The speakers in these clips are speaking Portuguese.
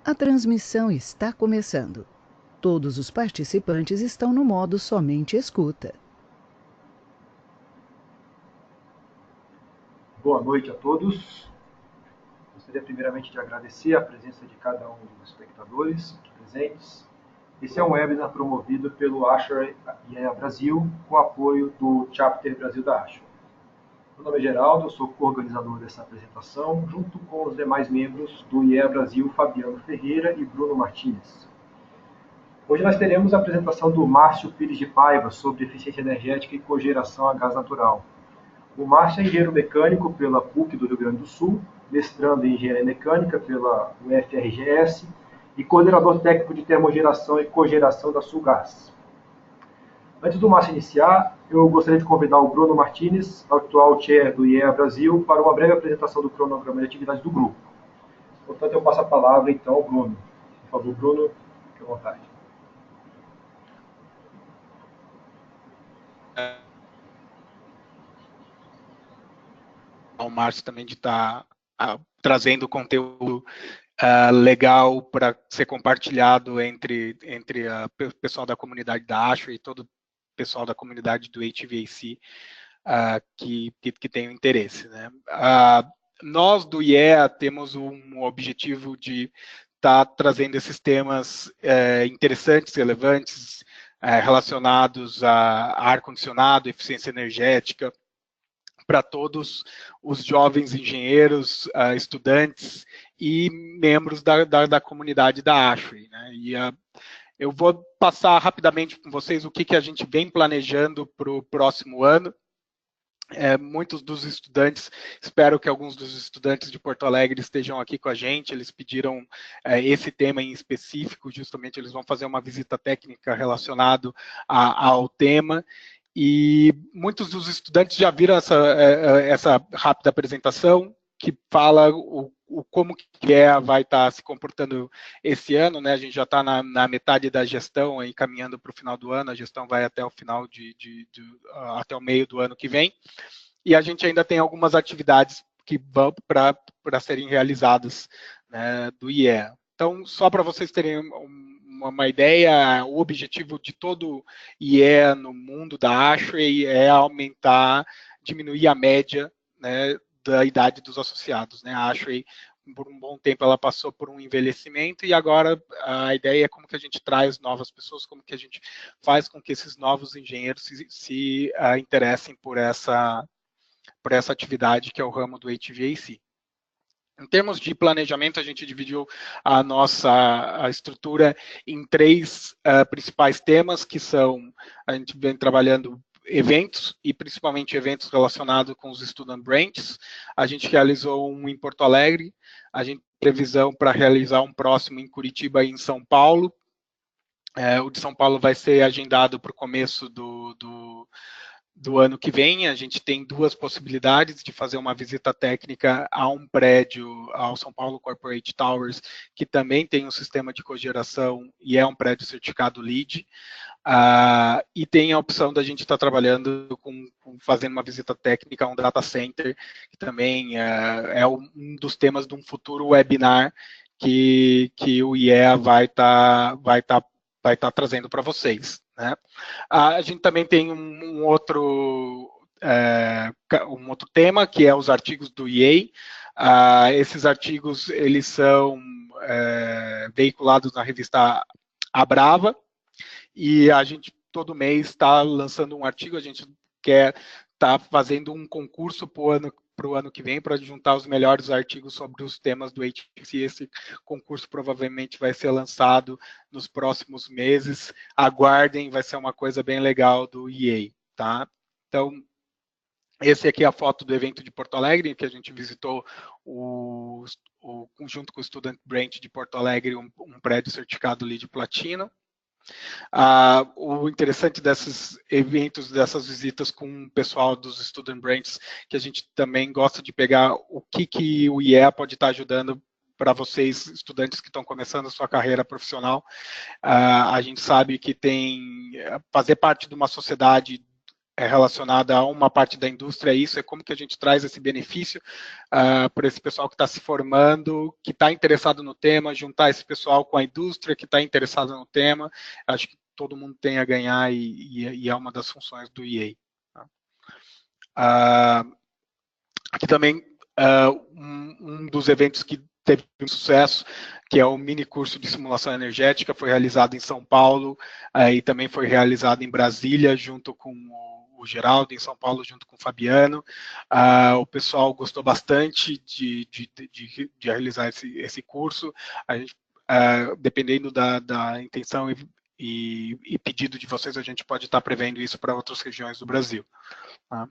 A transmissão está começando. Todos os participantes estão no modo somente escuta. Boa noite a todos. Gostaria primeiramente de agradecer a presença de cada um dos espectadores aqui presentes. Esse é um webinar promovido pelo Ashray IEA Brasil, com apoio do Chapter Brasil da Ashray. Meu nome é Geraldo, eu sou co-organizador dessa apresentação, junto com os demais membros do IEA Brasil, Fabiano Ferreira e Bruno Martins. Hoje nós teremos a apresentação do Márcio Pires de Paiva sobre eficiência energética e cogeração a gás natural. O Márcio é engenheiro mecânico pela PUC do Rio Grande do Sul, mestrando em engenharia mecânica pela UFRGS e coordenador técnico de termogeração e cogeração da Sulgás. Antes do Márcio iniciar, eu gostaria de convidar o Bruno Martins, atual chair do IEA Brasil, para uma breve apresentação do cronograma de atividades do grupo. Portanto, eu passo a palavra então ao Bruno. Por favor, Bruno, fique à vontade. O Márcio também de estar trazendo conteúdo legal para ser compartilhado entre o pessoal da comunidade da Ashray e todo o pessoal da comunidade do HVAC que tem o interesse, né? Nós do IEA temos um objetivo de estar trazendo esses temas interessantes, relevantes, relacionados a ar-condicionado, eficiência energética, para todos os jovens engenheiros, estudantes e membros da comunidade da Ashray, né? E eu vou passar rapidamente com vocês o que a gente vem planejando para o próximo ano. Muitos dos estudantes, espero que alguns dos estudantes de Porto Alegre estejam aqui com a gente, eles pediram esse tema em específico, justamente eles vão fazer uma visita técnica relacionada ao tema. E muitos dos estudantes já viram essa rápida apresentação, que fala como que vai estar se comportando esse ano, né? A gente já está na metade da gestão, aí, caminhando para o final do ano, a gestão vai até o final até o meio do ano que vem, e a gente ainda tem algumas atividades que vão para serem realizadas, né, do IEA. Então, só para vocês terem uma ideia, o objetivo de todo IEA no mundo da Ashray é diminuir a média, né, da idade dos associados, né? A Ashray, por um bom tempo, ela passou por um envelhecimento e agora a ideia é como que a gente traz novas pessoas, como que a gente faz com que esses novos engenheiros se interessem por essa atividade que é o ramo do HVAC. Em termos de planejamento, a gente dividiu a nossa estrutura em três principais temas, que são, a gente vem trabalhando eventos, e principalmente eventos relacionados com os Student Branches. A gente realizou um em Porto Alegre, a gente tem previsão para realizar um próximo em Curitiba e em São Paulo. O de São Paulo vai ser agendado para o começo do ano que vem. A gente tem duas possibilidades de fazer uma visita técnica a um prédio, ao São Paulo Corporate Towers, que também tem um sistema de cogeração e é um prédio certificado LEED, e tem a opção da gente estar trabalhando fazendo uma visita técnica a um data center, que também é um dos temas de um futuro webinar que o IEA vai estar trazendo para vocês, né? A gente também tem um outro tema, que é os artigos do IEA. Esses artigos, eles são veiculados na revista Abrava, e a gente todo mês está lançando um artigo. A gente quer estar fazendo um concurso para o ano que vem, para juntar os melhores artigos sobre os temas do HVAC. Esse concurso provavelmente vai ser lançado nos próximos meses. Aguardem, vai ser uma coisa bem legal do IEA, tá? Então, esse aqui é a foto do evento de Porto Alegre, que a gente visitou junto com o Student Branch de Porto Alegre, um prédio certificado LEED Platinum. O interessante desses eventos, dessas visitas com o pessoal dos Student Branches, que a gente também gosta de pegar o que o IEA pode estar ajudando para vocês, estudantes que estão começando a sua carreira profissional. A gente sabe que fazer parte de uma sociedade relacionada a uma parte da indústria, isso é como que a gente traz esse benefício para esse pessoal que está se formando, que está interessado no tema, juntar esse pessoal com a indústria que está interessada no tema. Acho que todo mundo tem a ganhar e é uma das funções do EA. Aqui também um dos eventos que teve um sucesso, que é o mini curso de simulação energética, foi realizado em São Paulo e também foi realizado em Brasília, junto com o Geraldo, em São Paulo, junto com o Fabiano. O pessoal gostou bastante de realizar esse curso. A gente, dependendo da intenção e pedido de vocês, a gente pode estar prevendo isso para outras regiões do Brasil. Tá?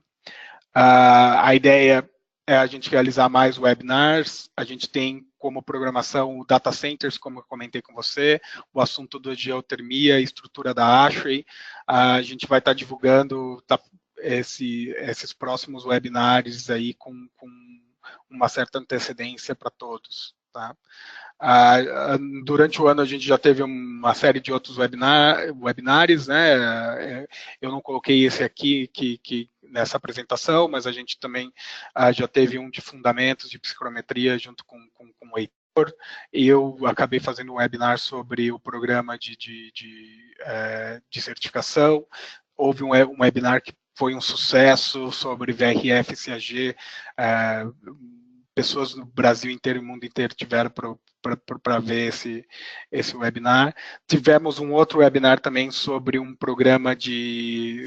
A ideia é a gente realizar mais webinars. A gente tem como programação o data centers, como eu comentei com você, o assunto da geotermia, estrutura da ASHRAE. A gente vai estar divulgando esses próximos webinars aí com uma certa antecedência para todos. Tá? Durante o ano a gente já teve uma série de outros webinars, né? Eu não coloquei esse aqui nessa apresentação, mas a gente também já teve um de fundamentos de psicometria junto com o Heitor. Eu acabei fazendo um webinar sobre o programa de certificação. Houve um webinar que foi um sucesso sobre VRF e CAG. Pessoas do Brasil inteiro e mundo inteiro tiveram para ver esse webinar. Tivemos um outro webinar também sobre um programa de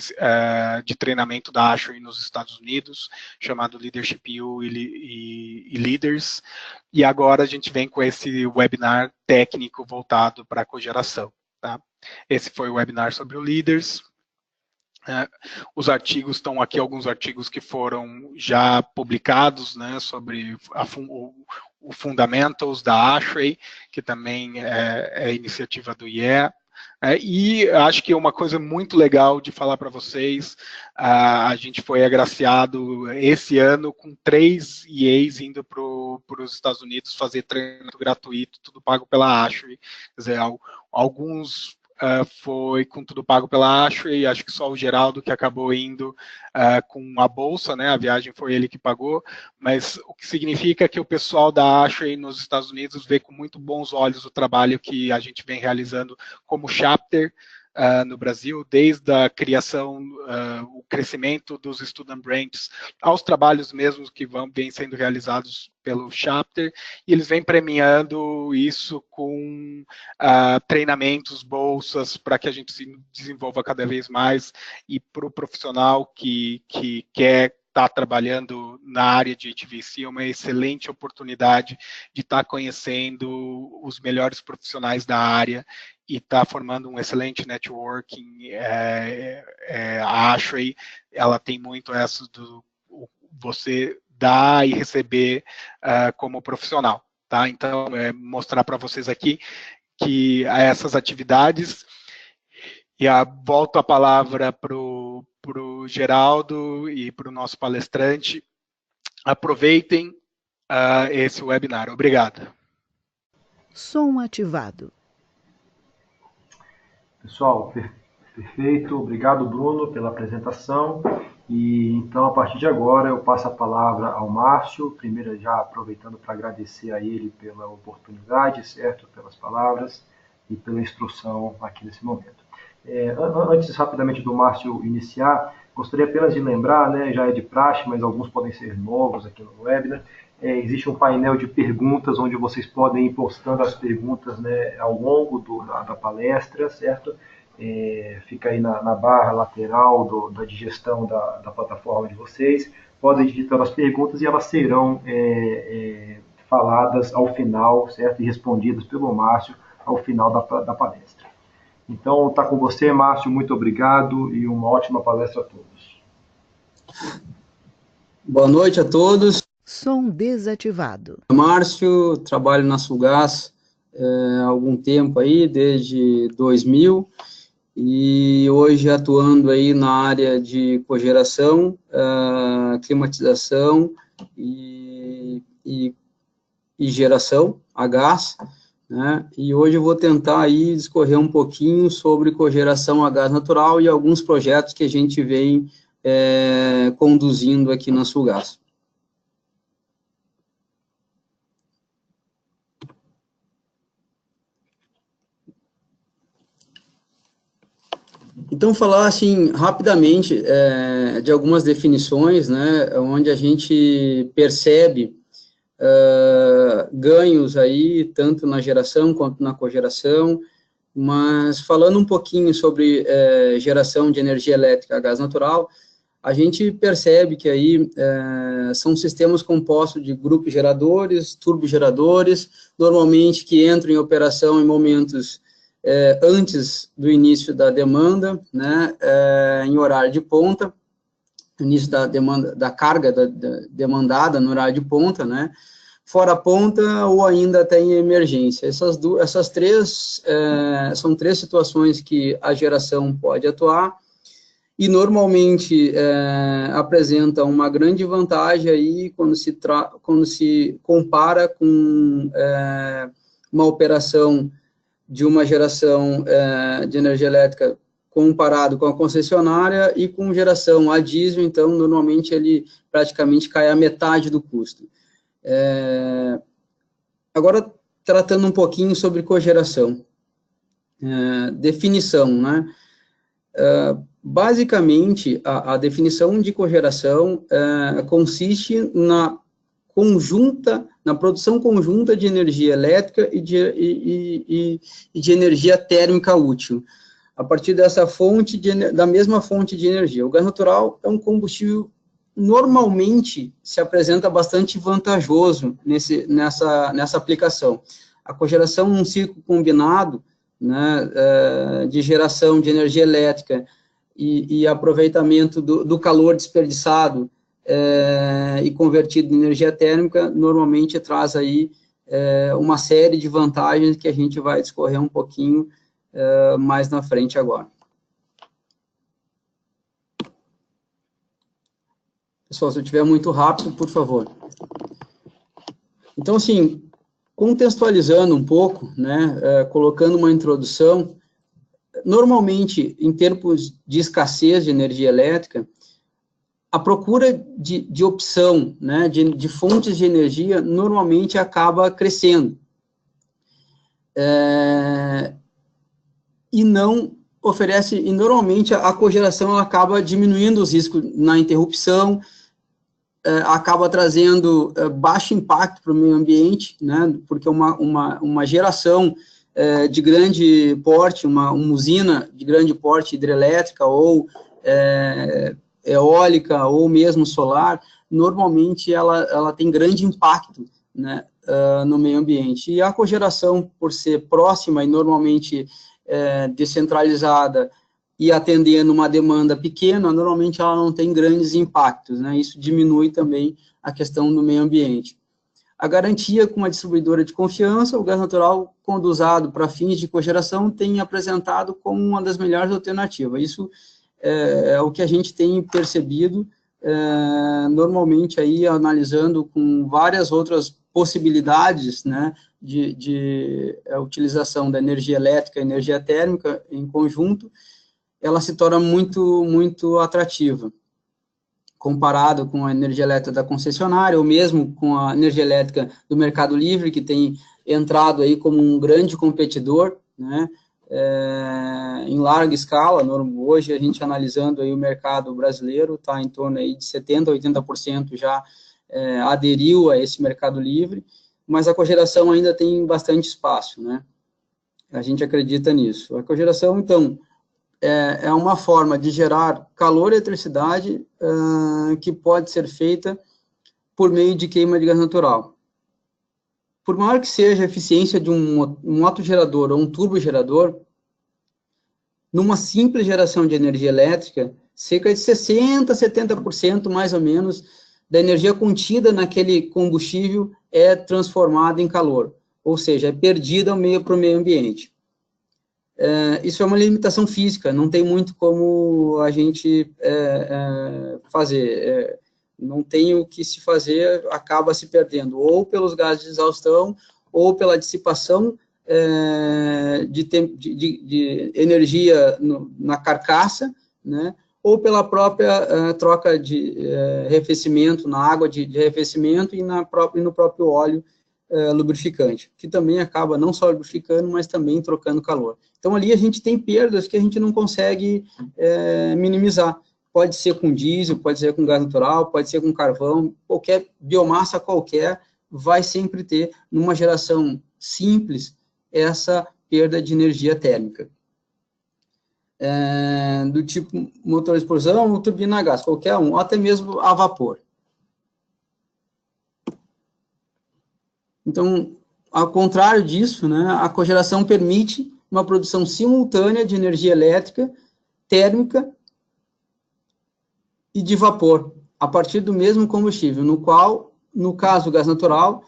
treinamento da ASHRAE nos Estados Unidos, chamado Leadership U e Leaders, e agora a gente vem com esse webinar técnico voltado para a cogeração. Tá? Esse foi o webinar sobre o Leaders. Os artigos estão aqui, alguns artigos que foram já publicados, né, sobre o Fundamentals da ASHRAE, que também é iniciativa do IEA. E acho que uma coisa muito legal de falar para vocês, a gente foi agraciado esse ano com 3 EAs indo para os Estados Unidos fazer treinamento gratuito, tudo pago pela ASHRAE. Quer dizer, alguns foi com tudo pago pela ASHRAE, e acho que só o Geraldo que acabou indo com a bolsa, né? A viagem foi ele que pagou, mas o que significa que o pessoal da ASHRAE nos Estados Unidos vê com muito bons olhos o trabalho que a gente vem realizando como chapter no Brasil, desde a criação, o crescimento dos student branches, aos trabalhos mesmos que vêm sendo realizados pelo chapter, e eles vêm premiando isso com treinamentos, bolsas, para que a gente se desenvolva cada vez mais, e para o profissional que quer estar trabalhando na área de HVAC, é uma excelente oportunidade de estar conhecendo os melhores profissionais da área e estar formando um excelente networking. A ASHRAE, ela tem muito essa do você dar e receber como profissional. Tá? Então, mostrar para vocês aqui que essas atividades, e volto a palavra para o Geraldo e para o nosso palestrante. Aproveitem esse webinar. Obrigado. Som ativado. Pessoal, perfeito. Obrigado, Bruno, pela apresentação. E então, a partir de agora, eu passo a palavra ao Márcio. Primeiro, já aproveitando para agradecer a ele pela oportunidade, certo? Pelas palavras e pela instrução aqui nesse momento. Antes, rapidamente, do Márcio iniciar, gostaria apenas de lembrar, né, já é de praxe, mas alguns podem ser novos aqui no webinar. Existe um painel de perguntas onde vocês podem ir postando as perguntas, né, ao longo da palestra, certo? Fica aí na barra lateral da digestão da plataforma de vocês. Podem digitar as perguntas e elas serão faladas ao final, certo? E respondidas pelo Márcio ao final da palestra. Então, está com você, Márcio, muito obrigado e uma ótima palestra a todos. Boa noite a todos. Som desativado. Márcio, trabalho na Sulgás há algum tempo aí, desde 2000, e hoje atuando aí na área de cogeração, climatização e geração a gás. Né? E hoje eu vou tentar aí discorrer um pouquinho sobre cogeração a gás natural e alguns projetos que a gente vem conduzindo aqui na Sulgás. Então, falar assim, rapidamente, de algumas definições, né, onde a gente percebe ganhos aí, tanto na geração quanto na cogeração, mas falando um pouquinho sobre geração de energia elétrica a gás natural, a gente percebe que aí são sistemas compostos de grupos geradores, turbogeradores, normalmente que entram em operação em momentos antes do início da demanda, né, em horário de ponta, início da demanda, da carga demandada no horário de ponta, né, fora ponta ou ainda até em emergência. Essas três são três situações que a geração pode atuar e normalmente apresenta uma grande vantagem aí quando se compara com uma operação de uma geração de energia elétrica comparado com a concessionária e com geração a diesel, então, normalmente ele praticamente cai a metade do custo. Agora, tratando um pouquinho sobre cogeração. Definição, né? Basicamente, a definição de cogeração consiste na produção conjunta de energia elétrica e de energia térmica útil, a partir dessa da mesma fonte de energia. O gás natural é um combustível, normalmente, se apresenta bastante vantajoso nessa aplicação. A cogeração num ciclo combinado, né, de geração de energia elétrica e aproveitamento do calor desperdiçado e convertido em energia térmica, normalmente traz aí uma série de vantagens que a gente vai discorrer um pouquinho mais na frente agora. Pessoal, se eu estiver muito rápido, por favor. Então, assim, contextualizando um pouco, né, colocando uma introdução, normalmente, em termos de escassez de energia elétrica, a procura de opção, né, de fontes de energia, normalmente acaba crescendo. E não oferece, e normalmente a cogeração ela acaba diminuindo os riscos na interrupção, acaba trazendo baixo impacto para o meio ambiente, né, porque uma geração de grande porte, uma usina de grande porte hidrelétrica ou eólica ou mesmo solar, normalmente ela tem grande impacto, né, no meio ambiente. E a cogeração, por ser próxima e normalmente descentralizada e atendendo uma demanda pequena, normalmente ela não tem grandes impactos, né? Isso diminui também a questão do meio ambiente. A garantia com uma distribuidora de confiança, o gás natural, quando usado para fins de cogeração, tem apresentado como uma das melhores alternativas. Isso é o que a gente tem percebido, normalmente aí analisando com várias outras possibilidades, né, de utilização da energia elétrica e energia térmica em conjunto, ela se torna muito, muito atrativa, comparado com a energia elétrica da concessionária, ou mesmo com a energia elétrica do Mercado Livre, que tem entrado aí como um grande competidor, né, em larga escala. Hoje, a gente analisando aí o mercado brasileiro, está em torno aí de 70%, 80% já aderiu a esse Mercado Livre, mas a cogeração ainda tem bastante espaço, né? A gente acredita nisso. A cogeração, então, é uma forma de gerar calor e eletricidade que pode ser feita por meio de queima de gás natural. Por maior que seja a eficiência de um autogerador ou um turbogerador, numa simples geração de energia elétrica, cerca de 60%, 70% mais ou menos da energia contida naquele combustível é transformada em calor, ou seja, é perdida para o meio ambiente. Isso é uma limitação física, não tem muito como a gente fazer. Não tem o que se fazer, acaba se perdendo, ou pelos gases de exaustão, ou pela dissipação de energia na carcaça, né, ou pela própria troca de arrefecimento, na água de arrefecimento e no próprio óleo lubrificante, que também acaba não só lubrificando, mas também trocando calor. Então, ali a gente tem perdas que a gente não consegue minimizar. Pode ser com diesel, pode ser com gás natural, pode ser com carvão, qualquer biomassa qualquer vai sempre ter, numa geração simples, essa perda de energia térmica. Do tipo motor de explosão ou turbina a gás, qualquer um, ou até mesmo a vapor. Então, ao contrário disso, né, a cogeração permite uma produção simultânea de energia elétrica, térmica e de vapor, a partir do mesmo combustível, no qual, no caso do gás natural,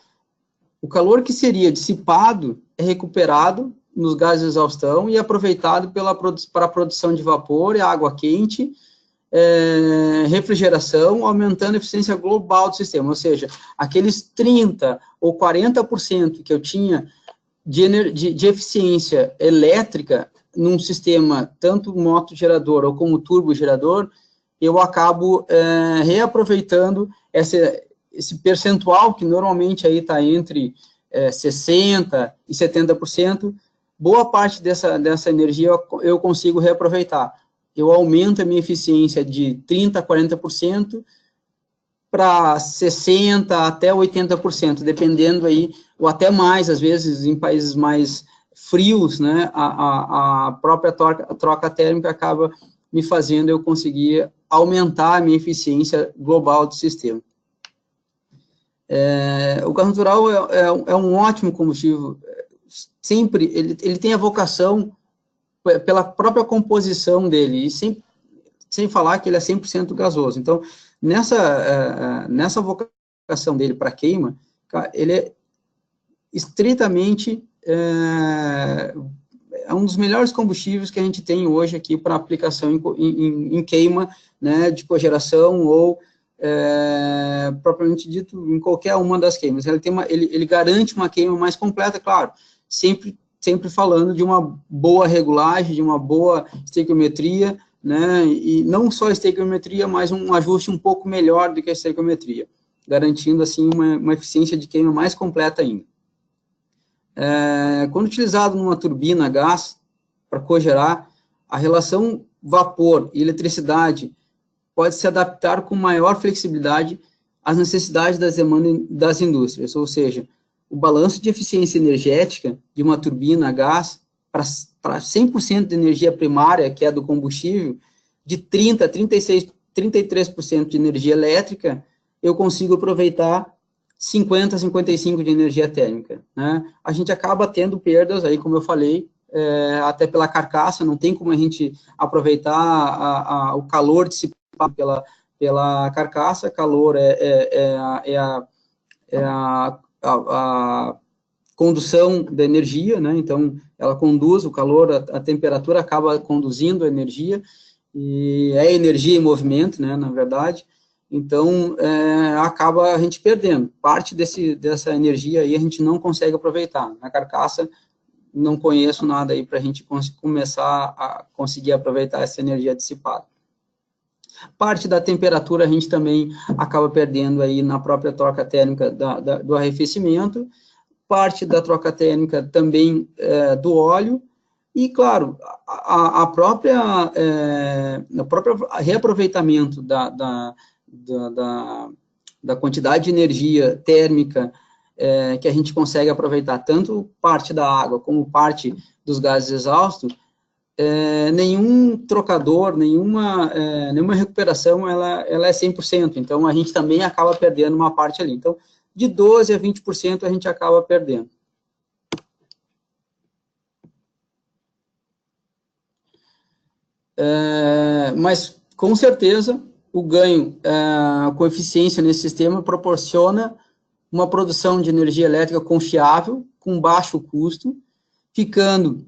o calor que seria dissipado é recuperado nos gases de exaustão e aproveitado para a produção de vapor e água quente, refrigeração, aumentando a eficiência global do sistema, ou seja, aqueles 30% ou 40% que eu tinha de eficiência elétrica num sistema, tanto motogerador ou como turbogerador, eu acabo reaproveitando esse percentual, que normalmente aí está entre 60% e 70%, boa parte dessa energia eu consigo reaproveitar. Eu aumento a minha eficiência de 30% a 40% para 60% até 80%, dependendo aí, ou até mais, às vezes, em países mais frios, né, a própria troca térmica acaba me fazendo eu conseguir aumentar a minha eficiência global do sistema. O gás natural é um ótimo combustível, sempre, ele tem a vocação pela própria composição dele, e sem falar que ele é 100% gasoso. Então, nessa vocação dele para queima, ele é estritamente um dos melhores combustíveis que a gente tem hoje aqui para aplicação em queima, né, de cogeração ou propriamente dito em qualquer uma das queimas. Ele garante uma queima mais completa, claro, sempre falando de uma boa regulagem, de uma boa estequiometria, né, e não só a estequiometria, mas um ajuste um pouco melhor do que a estequiometria, garantindo, assim, uma eficiência de queima mais completa ainda. Quando utilizado numa turbina a gás, para cogerar, a relação vapor e eletricidade pode se adaptar com maior flexibilidade às necessidades das demandas das indústrias, ou seja, o balanço de eficiência energética de uma turbina a gás para 100% de energia primária, que é do combustível, de 30%, 36%, 33% de energia elétrica, eu consigo aproveitar 50%, 55% de energia térmica, né? A gente acaba tendo perdas, aí, como eu falei, até pela carcaça, não tem como a gente aproveitar o calor dissipado pela carcaça, calor a condução da energia, né? Então, ela conduz o calor, a temperatura acaba conduzindo a energia, e é energia em movimento, né, na verdade. Então, acaba a gente perdendo. Parte dessa energia aí a gente não consegue aproveitar. Na carcaça, não conheço nada aí para a gente começar a conseguir aproveitar essa energia dissipada. Parte da temperatura a gente também acaba perdendo aí na própria troca térmica do arrefecimento, parte da troca térmica também do óleo, e, claro, o próprio reaproveitamento da quantidade de energia térmica que a gente consegue aproveitar, tanto parte da água como parte dos gases exaustos, nenhum trocador, nenhuma recuperação, ela é 100%, então a gente também acaba perdendo uma parte ali. Então, de 12% a 20% a gente acaba perdendo. Mas, com certeza, o ganho com eficiência nesse sistema proporciona uma produção de energia elétrica confiável, com baixo custo, ficando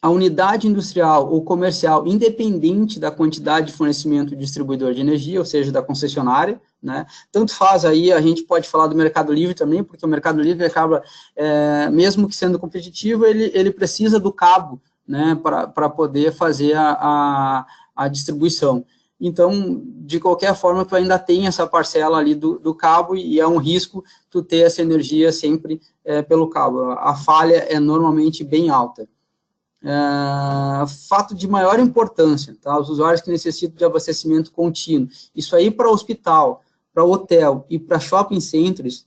a unidade industrial ou comercial independente da quantidade de fornecimento do distribuidor de energia, ou seja, da concessionária, né? Tanto faz aí, a gente pode falar do Mercado Livre também, porque o Mercado Livre acaba, mesmo que sendo competitivo, ele precisa do cabo, né, para poder fazer a distribuição. então, de qualquer forma, tu ainda tem essa parcela ali do cabo, e é um risco tu ter essa energia sempre pelo cabo. A falha é normalmente bem alta. Fato de maior importância, tá? Os usuários que necessitam de abastecimento contínuo. Isso aí para hospital, para hotel e para shopping centers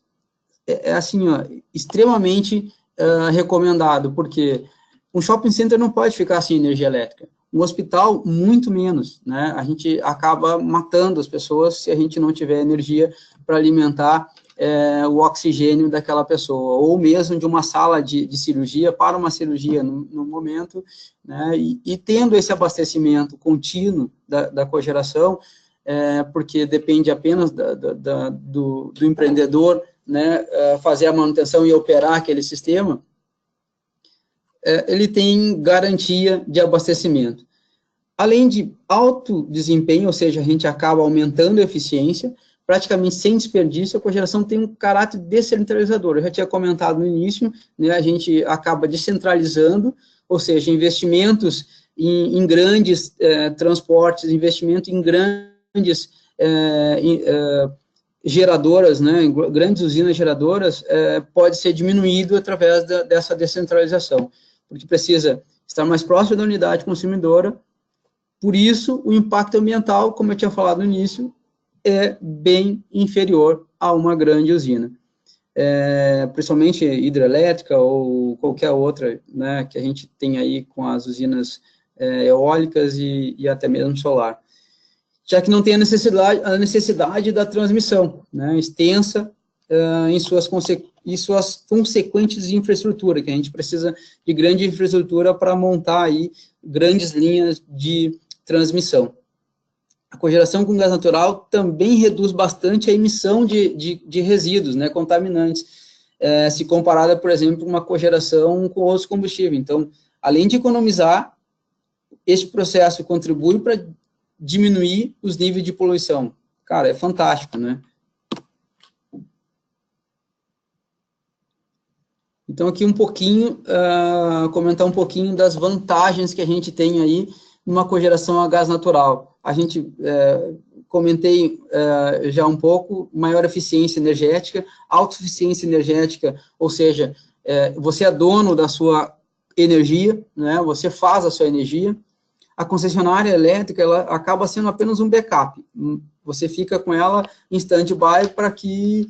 é assim, ó, extremamente recomendado, porque um shopping center não pode ficar sem energia elétrica. Um hospital, muito menos, né? A gente acaba matando as pessoas se a gente não tiver energia para alimentar o oxigênio daquela pessoa, ou mesmo de uma sala de cirurgia para uma cirurgia no momento, né? E tendo esse abastecimento contínuo da cogeração, porque depende apenas do empreendedor, né, fazer a manutenção e operar aquele sistema, ele tem garantia de abastecimento. Além de alto desempenho, ou seja, a gente acaba aumentando a eficiência, praticamente sem desperdício, a cogeração tem um caráter descentralizador. Eu já tinha comentado no início, né, a gente acaba descentralizando, ou seja, investimentos em grandes transportes, investimento em grandes geradoras, né, grandes usinas geradoras, pode ser diminuído através dessa descentralização, porque precisa estar mais próximo da unidade consumidora. Por isso, o impacto ambiental, como eu tinha falado no início, é bem inferior a uma grande usina, principalmente hidrelétrica ou qualquer outra, né, que a gente tem aí com as usinas eólicas e até mesmo solar, já que não tem a necessidade da transmissão, né, extensa em suas consequentes infraestrutura, que a gente precisa de grande infraestrutura para montar aí grandes linhas de transmissão. A cogeração com gás natural também reduz bastante a emissão de resíduos, né, contaminantes, se comparada, por exemplo, com uma cogeração com outros combustíveis. Então, além de economizar, este processo contribui para diminuir os níveis de poluição. Cara, é fantástico, né? Então, aqui um pouquinho, comentar um pouquinho das vantagens que a gente tem aí numa cogeração a gás natural. A gente, comentei já um pouco, maior eficiência energética, autossuficiência energética, ou seja, você é dono da sua energia, né, você faz a sua energia. A concessionária elétrica, ela acaba sendo apenas um backup. Você fica com ela em stand-by para que,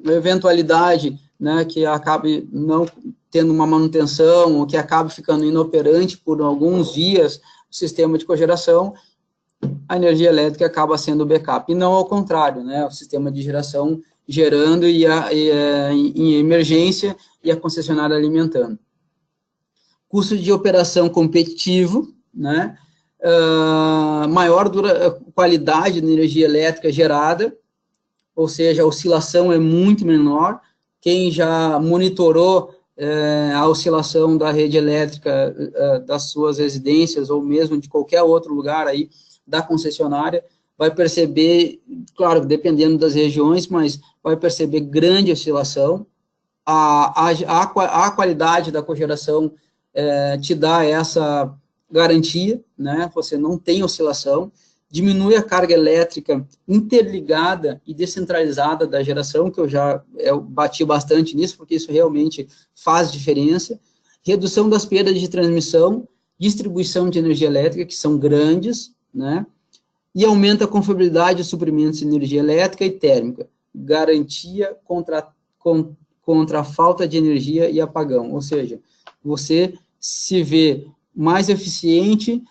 eventualidade, né, que acabe não tendo uma manutenção, ou que acabe ficando inoperante por alguns dias o sistema de cogeração, a energia elétrica acaba sendo o backup, e não ao contrário, né, o sistema de geração gerando em emergência e a concessionária alimentando. Custo de operação competitivo, né, maior qualidade da energia elétrica gerada, ou seja, a oscilação é muito menor. Quem já monitorou a oscilação da rede elétrica das suas residências, ou mesmo de qualquer outro lugar aí da concessionária, vai perceber, claro, dependendo das regiões, mas vai perceber grande oscilação. A qualidade da cogeração te dá essa garantia, né? Você não tem oscilação, diminui a carga elétrica interligada e descentralizada da geração, que eu bati bastante nisso, porque isso realmente faz diferença. Redução das perdas de transmissão, distribuição de energia elétrica, que são grandes, né? E aumenta a confiabilidade de suprimentos de energia elétrica e térmica, garantia contra a falta de energia e apagão, ou seja, você se vê mais eficiente,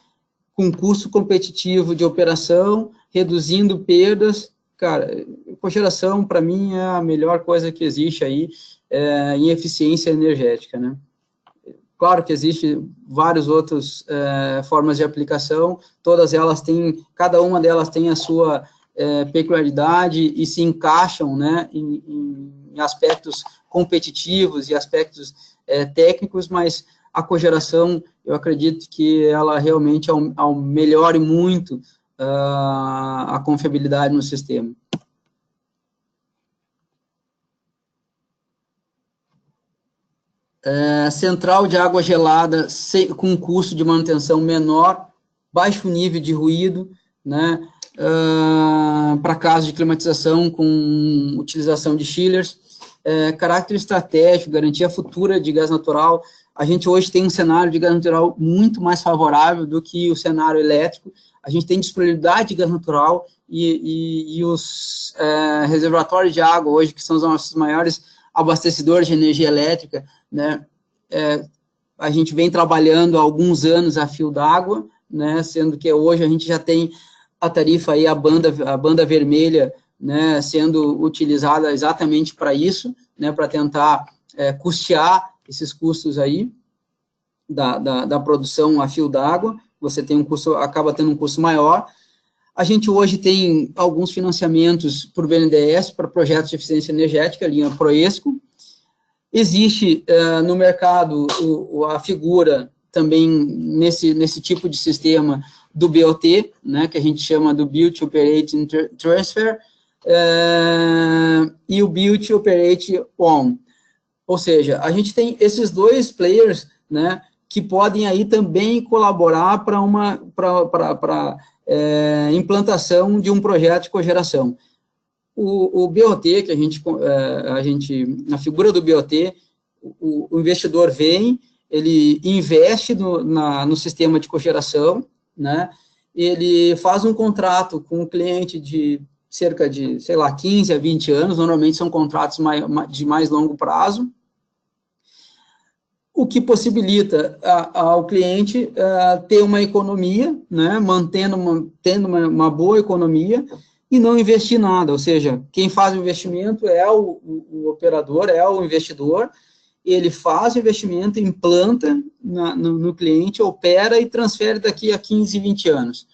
com custo competitivo de operação, reduzindo perdas. Cara, cogeração, para mim, é a melhor coisa que existe aí em eficiência energética, né? Claro que existem várias outras formas de aplicação, cada uma delas tem a sua peculiaridade e se encaixam, né, em aspectos competitivos e aspectos técnicos, mas a cogeração, eu acredito que ela realmente melhore muito a confiabilidade no sistema. Central de água gelada com custo de manutenção menor, baixo nível de ruído, né, para casos de climatização com utilização de chillers, caráter estratégico, garantia futura de gás natural. A gente hoje tem um cenário de gás natural muito mais favorável do que o cenário elétrico. A gente tem disponibilidade de gás natural e os reservatórios de água hoje, que são os nossos maiores abastecedores de energia elétrica, né, a gente vem trabalhando há alguns anos a fio d'água, né, sendo que hoje a gente já tem a tarifa aí, a banda vermelha, né, sendo utilizada exatamente para isso, né, para tentar custear esses custos aí da produção a fio d'água. Você tem um custo, acaba tendo um custo maior. A gente hoje tem alguns financiamentos por BNDES para projetos de eficiência energética, linha Proesco. Existe no mercado a figura também nesse tipo de sistema do BOT, né, que a gente chama do Build, Operate and Transfer, e o Build, Operate, Own. Ou seja, a gente tem esses dois players, né, que podem aí também colaborar para implantação de um projeto de cogeneração. O BOT, que a gente, na figura do BOT, o investidor vem, ele investe no sistema de cogeneração, né, ele faz um contrato com o cliente de cerca de, sei lá, 15 a 20 anos, normalmente são contratos de mais longo prazo, o que possibilita ao cliente ter uma economia, né, tendo uma boa economia e não investir nada, ou seja, quem faz o investimento é o operador, é o investidor, ele faz o investimento, implanta no cliente, opera e transfere daqui a 15, 20 anos.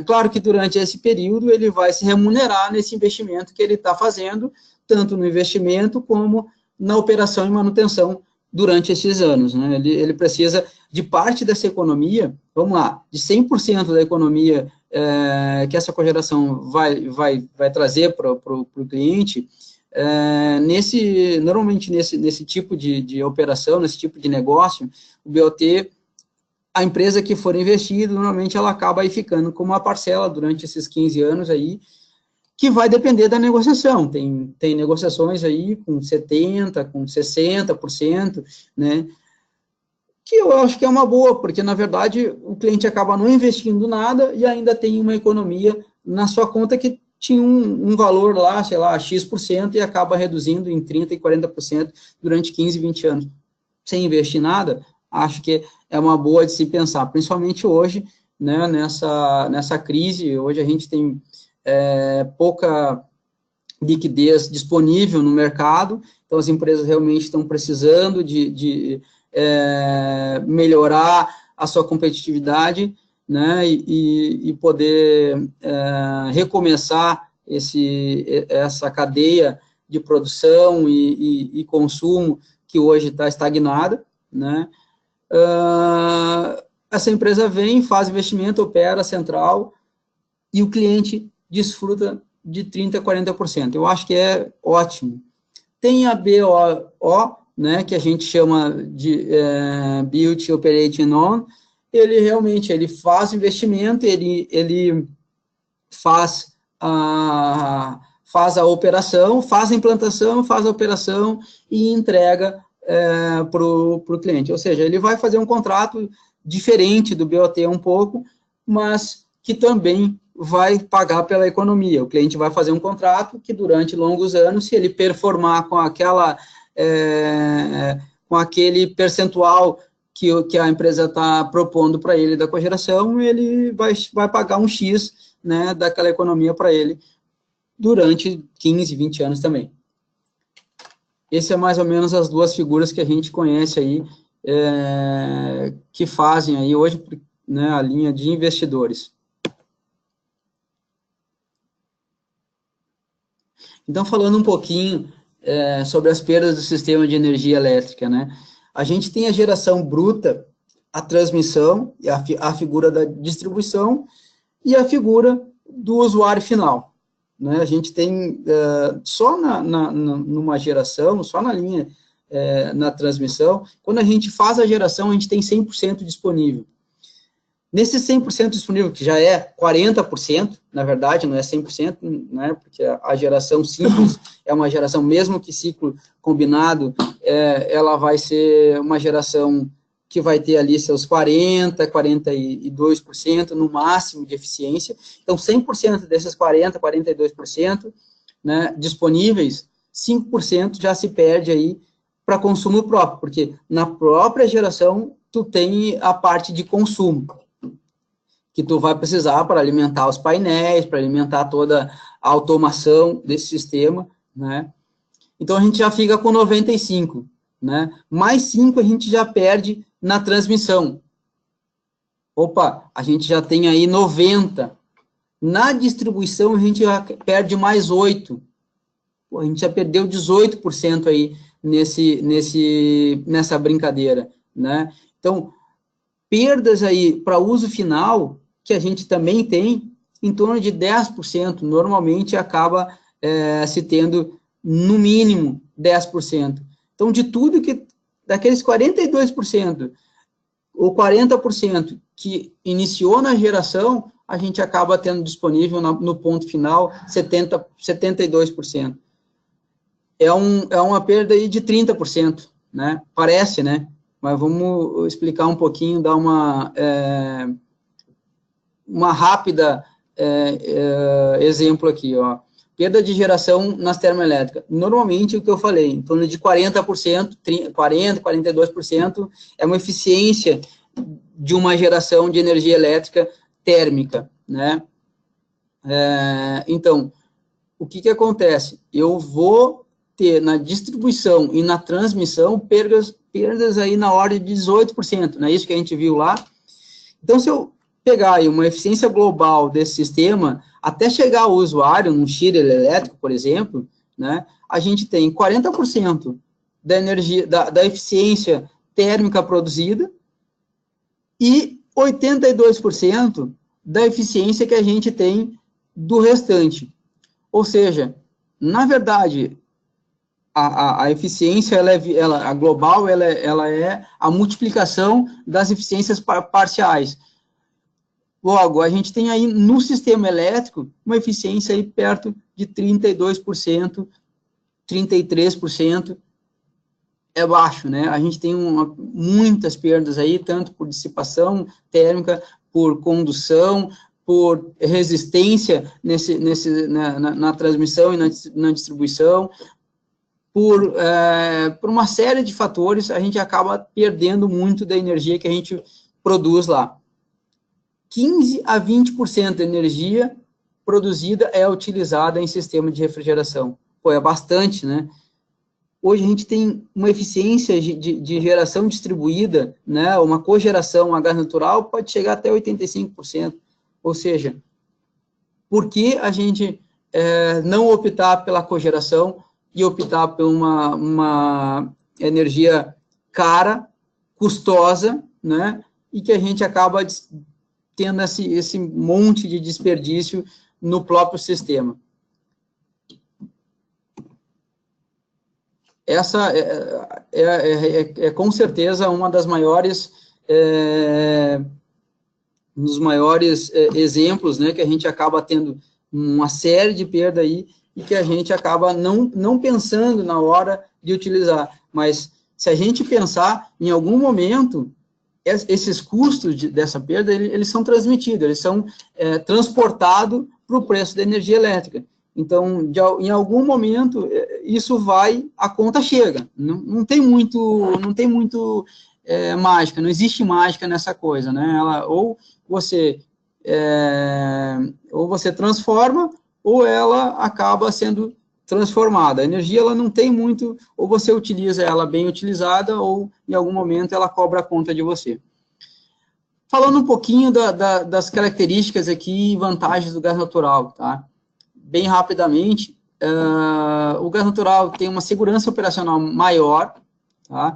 Claro que durante esse período ele vai se remunerar nesse investimento que ele está fazendo, tanto no investimento como na operação e manutenção durante esses anos, né? Ele precisa de parte dessa economia, vamos lá, de 100% da economia que essa cogeneração vai trazer para o cliente, normalmente nesse tipo de operação, nesse tipo de negócio, o BOT, a empresa que for investida, normalmente ela acaba aí ficando com uma parcela durante esses 15 anos aí, que vai depender da negociação. Tem negociações aí com 70%, com 60%, né, que eu acho que é uma boa, porque, na verdade, o cliente acaba não investindo nada e ainda tem uma economia na sua conta que tinha um valor lá, sei lá, X%, e acaba reduzindo em 30% e 40% durante 15, 20 anos. Sem investir nada, acho que é uma boa de se pensar, principalmente hoje, né, nessa crise. Hoje a gente tem pouca liquidez disponível no mercado, então as empresas realmente estão precisando de melhorar a sua competitividade, né, e poder recomeçar essa cadeia de produção e consumo que hoje está estagnada, né. Essa empresa vem, faz investimento, opera central, e o cliente desfruta de 30% a 40%. Eu acho que é ótimo. Tem a BOO, né, que a gente chama de Build, Operate and Own. Ele realmente faz investimento, ele faz a operação, faz a implantação, faz a operação e entrega para o cliente. Ou seja, ele vai fazer um contrato diferente do BOT um pouco, mas que também vai pagar pela economia. O cliente vai fazer um contrato que durante longos anos, se ele performar com aquele percentual que a empresa está propondo para ele da cogeração, ele vai pagar um X, né, daquela economia para ele durante 15, 20 anos também. Esse é mais ou menos as duas figuras que a gente conhece aí, que fazem aí hoje, né, a linha de investidores. Então, falando um pouquinho sobre as perdas do sistema de energia elétrica, né? A gente tem a geração bruta, a transmissão, a figura da distribuição e a figura do usuário final, né? A gente tem, só numa geração, só na linha, na transmissão, quando a gente faz a geração, a gente tem 100% disponível. Nesse 100% disponível, que já é 40%, na verdade, não é 100%, né, porque a geração simples é uma geração, mesmo que ciclo combinado, ela vai ser uma geração que vai ter ali seus 40%, 42% no máximo de eficiência. Então, 100% desses 40%, 42%, né, disponíveis, 5% já se perde aí para consumo próprio, porque na própria geração tu tem a parte de consumo, que tu vai precisar para alimentar os painéis, para alimentar toda a automação desse sistema, né? Então, a gente já fica com 95%, né? Mais 5% a gente já perde na transmissão. Opa, a gente já tem aí 90%. Na distribuição, a gente já perde mais 8%. Pô, a gente já perdeu 18% aí nessa brincadeira, né? Então, perdas aí para uso final, que a gente também tem, em torno de 10%, normalmente acaba se tendo, no mínimo, 10%. Então, de tudo que, daqueles 42%, ou 40% que iniciou na geração, a gente acaba tendo disponível no ponto final 72%. É uma perda aí de 30%, né? Parece, né? Mas vamos explicar um pouquinho, dar uma rápida exemplo aqui, ó. Perda de geração nas termoelétricas. Normalmente, o que eu falei, em torno de 40%, 40%, 42% é uma eficiência de uma geração de energia elétrica térmica, né? Então, o que acontece? Eu vou ter na distribuição e na transmissão perdas aí na ordem de 18%, não é isso que a gente viu lá? Então, se eu pegar aí uma eficiência global desse sistema, até chegar ao usuário, num chiller elétrico, por exemplo, né, a gente tem 40% da energia, da eficiência térmica produzida e 82% da eficiência que a gente tem do restante. Ou seja, na verdade, a eficiência, a global, ela é a multiplicação das eficiências parciais. Logo, a gente tem aí no sistema elétrico uma eficiência aí perto de 32%, 33%, é baixo, né? A gente tem muitas perdas aí, tanto por dissipação térmica, por condução, por resistência na transmissão e na distribuição, por uma série de fatores, a gente acaba perdendo muito da energia que a gente produz lá. 15% a 20% da energia produzida é utilizada em sistema de refrigeração. Pô, é bastante, né? Hoje a gente tem uma eficiência de geração distribuída, né? Uma cogeração a gás natural pode chegar até 85%. Ou seja, por que a gente não optar pela cogeração e optar por uma energia cara, custosa, né? E que a gente acaba tendo esse monte de desperdício no próprio sistema. Essa é com certeza uma das maiores, um dos maiores exemplos, né, que a gente acaba tendo uma série de perda aí e que a gente acaba não pensando na hora de utilizar. Mas se a gente pensar, em algum momento, esses custos dessa perda, eles são transmitidos, eles são transportados para o preço da energia elétrica. Então, em algum momento, a conta chega. Não tem muito mágica, não existe mágica nessa coisa, né? Ou você transforma, ou ela acaba sendo transformada. A energia, ela não tem muito, ou você utiliza ela bem utilizada, ou em algum momento ela cobra a conta de você. Falando um pouquinho das características aqui e vantagens do gás natural, tá? Bem rapidamente, o gás natural tem uma segurança operacional maior, tá?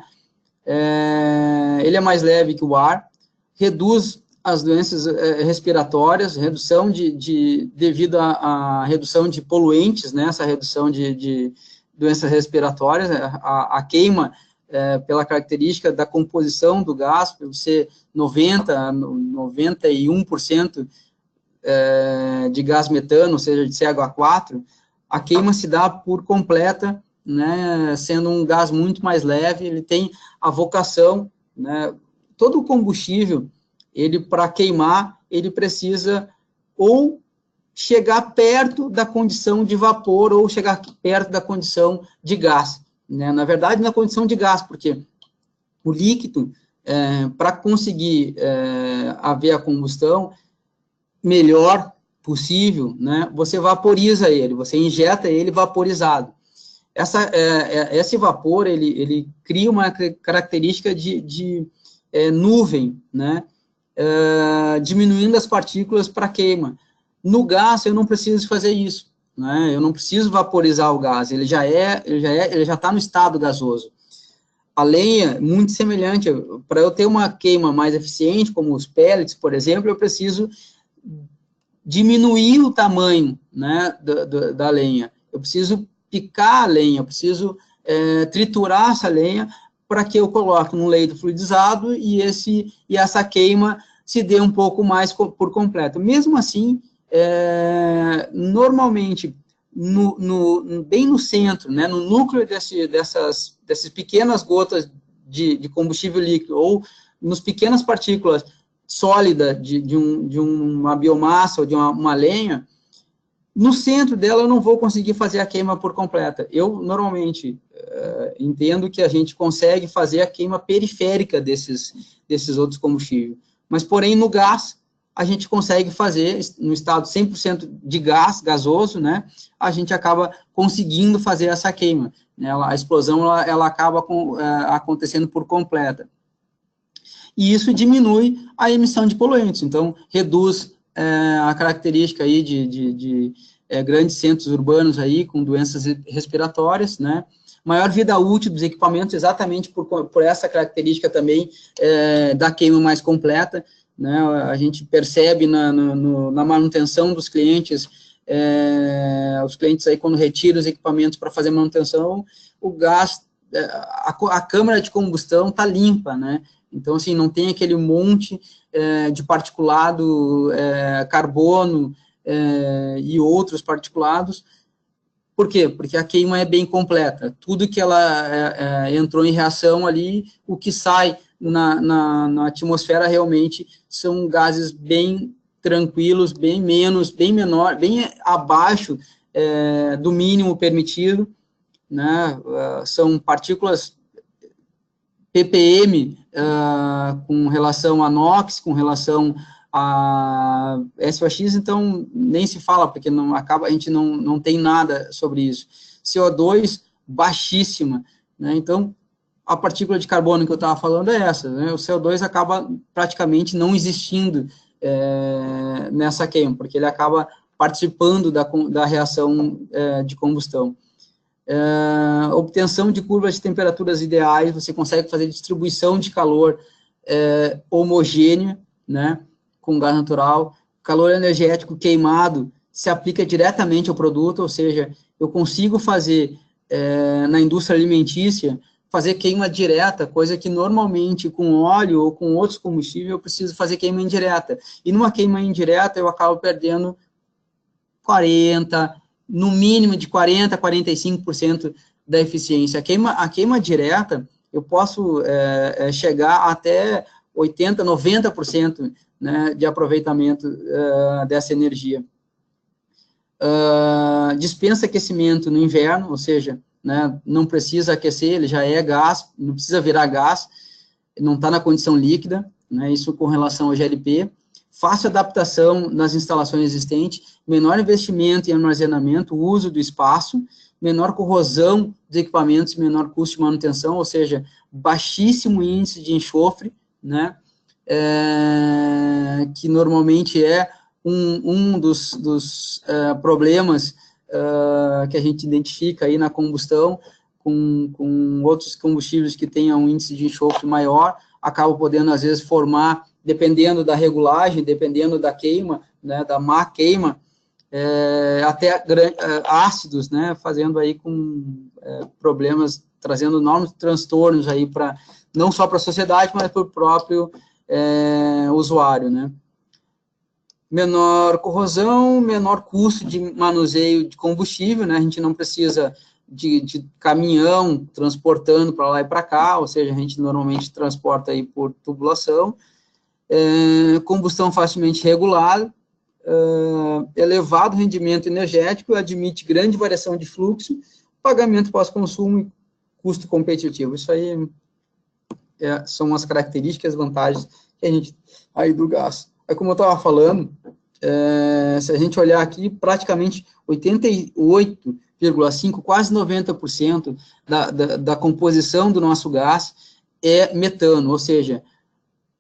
Ele é mais leve que o ar, reduz as doenças respiratórias, redução devido à redução de poluentes, né, essa redução de doenças respiratórias, a queima pela característica da composição do gás, por ser 91% de gás metano, ou seja, de CH4, a queima se dá por completa, né, sendo um gás muito mais leve, ele tem a vocação, né, todo o combustível, ele para queimar, ele precisa ou chegar perto da condição de vapor ou chegar perto da condição de gás, né, na verdade, na condição de gás, porque o líquido, para conseguir haver a combustão melhor possível, né, você vaporiza ele, você injeta ele vaporizado. Esse vapor, ele cria uma característica de nuvem, né, diminuindo as partículas para queima. No gás, eu não preciso fazer isso, né, eu não preciso vaporizar o gás, ele já está no estado gasoso. A lenha, muito semelhante, para eu ter uma queima mais eficiente, como os pellets, por exemplo, eu preciso diminuir o tamanho, né, da lenha, eu preciso picar a lenha, eu preciso triturar essa lenha para que eu coloque num leito fluidizado e essa queima se dê um pouco mais por completo. Mesmo assim, normalmente, bem no centro, né, no núcleo dessas pequenas gotas de combustível líquido, ou nas pequenas partículas sólidas de uma biomassa ou de uma lenha, no centro dela eu não vou conseguir fazer a queima por completa. Eu, normalmente, entendo que a gente consegue fazer a queima periférica desses outros combustíveis. Mas, porém, no gás, a gente consegue fazer, no estado 100% de gás, gasoso, né, a gente acaba conseguindo fazer essa queima, né, a explosão, ela acaba acontecendo por completa. E isso diminui a emissão de poluentes, então, reduz a característica aí de grandes centros urbanos aí com doenças respiratórias, né, maior vida útil dos equipamentos, exatamente por essa característica também da queima mais completa, né, a gente percebe na manutenção dos clientes, os clientes aí quando retiram os equipamentos para fazer manutenção, o gás, a câmara de combustão está limpa, né, então assim, não tem aquele monte de particulado, carbono e outros particulados. Por quê? Porque a queima é bem completa, tudo que ela entrou em reação ali, o que sai na atmosfera realmente são gases bem tranquilos, bem menor, bem abaixo do mínimo permitido, né? São partículas ppm com relação a NOx, com relação a SOx, então nem se fala, porque a gente não tem nada sobre isso. CO2 baixíssima, né? Então a partícula de carbono que eu estava falando é essa, né? O CO2 acaba praticamente não existindo nessa queima, porque ele acaba participando da reação de combustão. Obtenção de curvas de temperaturas ideais, você consegue fazer distribuição de calor homogênea, né, com gás natural. Calor energético queimado se aplica diretamente ao produto, ou seja, eu consigo fazer na indústria alimentícia, fazer queima direta, coisa que normalmente com óleo ou com outros combustíveis eu preciso fazer queima indireta. E numa queima indireta eu acabo perdendo 40%, no mínimo de 40% a 45% da eficiência. A queima direta, eu posso chegar até 80%, 90%, né, de aproveitamento dessa energia. Dispensa aquecimento no inverno, ou seja, né, não precisa aquecer, ele já é gás, não precisa virar gás, não está na condição líquida, né, isso com relação ao GLP. Fácil adaptação nas instalações existentes, menor investimento em armazenamento, uso do espaço, menor corrosão dos equipamentos, menor custo de manutenção, ou seja, baixíssimo índice de enxofre, né, que normalmente é um dos problemas que a gente identifica aí na combustão, com outros combustíveis que tenham um índice de enxofre maior, acabam podendo, às vezes, formar, dependendo da regulagem, dependendo da queima, né, da má queima, até ácidos, né, fazendo aí com problemas trazendo enormes transtornos aí não só para a sociedade, mas para o próprio usuário, né? Menor corrosão, menor custo de manuseio de combustível, né? A gente não precisa de caminhão transportando para lá e para cá, ou seja, a gente normalmente transporta aí por tubulação. Combustão facilmente regulada, elevado rendimento energético, admite grande variação de fluxo, pagamento pós-consumo e custo competitivo. Isso aí são as características, vantagens que a gente aí do gás. Aí, como eu estava falando, se a gente olhar aqui, praticamente 88,5%, quase 90% da composição do nosso gás é metano, ou seja,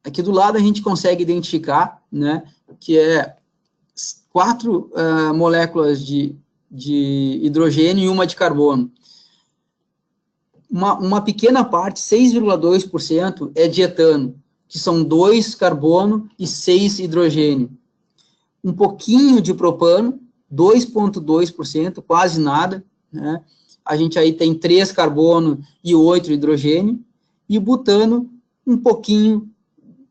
aqui do lado a gente consegue identificar, né, que 4 moléculas de hidrogênio e uma de carbono. Uma pequena parte, 6,2%, é de etano, que são 2 carbono e 6 hidrogênio. Um pouquinho de propano, 2,2%, quase nada, né? A gente aí tem 3 carbono e 8 hidrogênio, e butano, um pouquinho,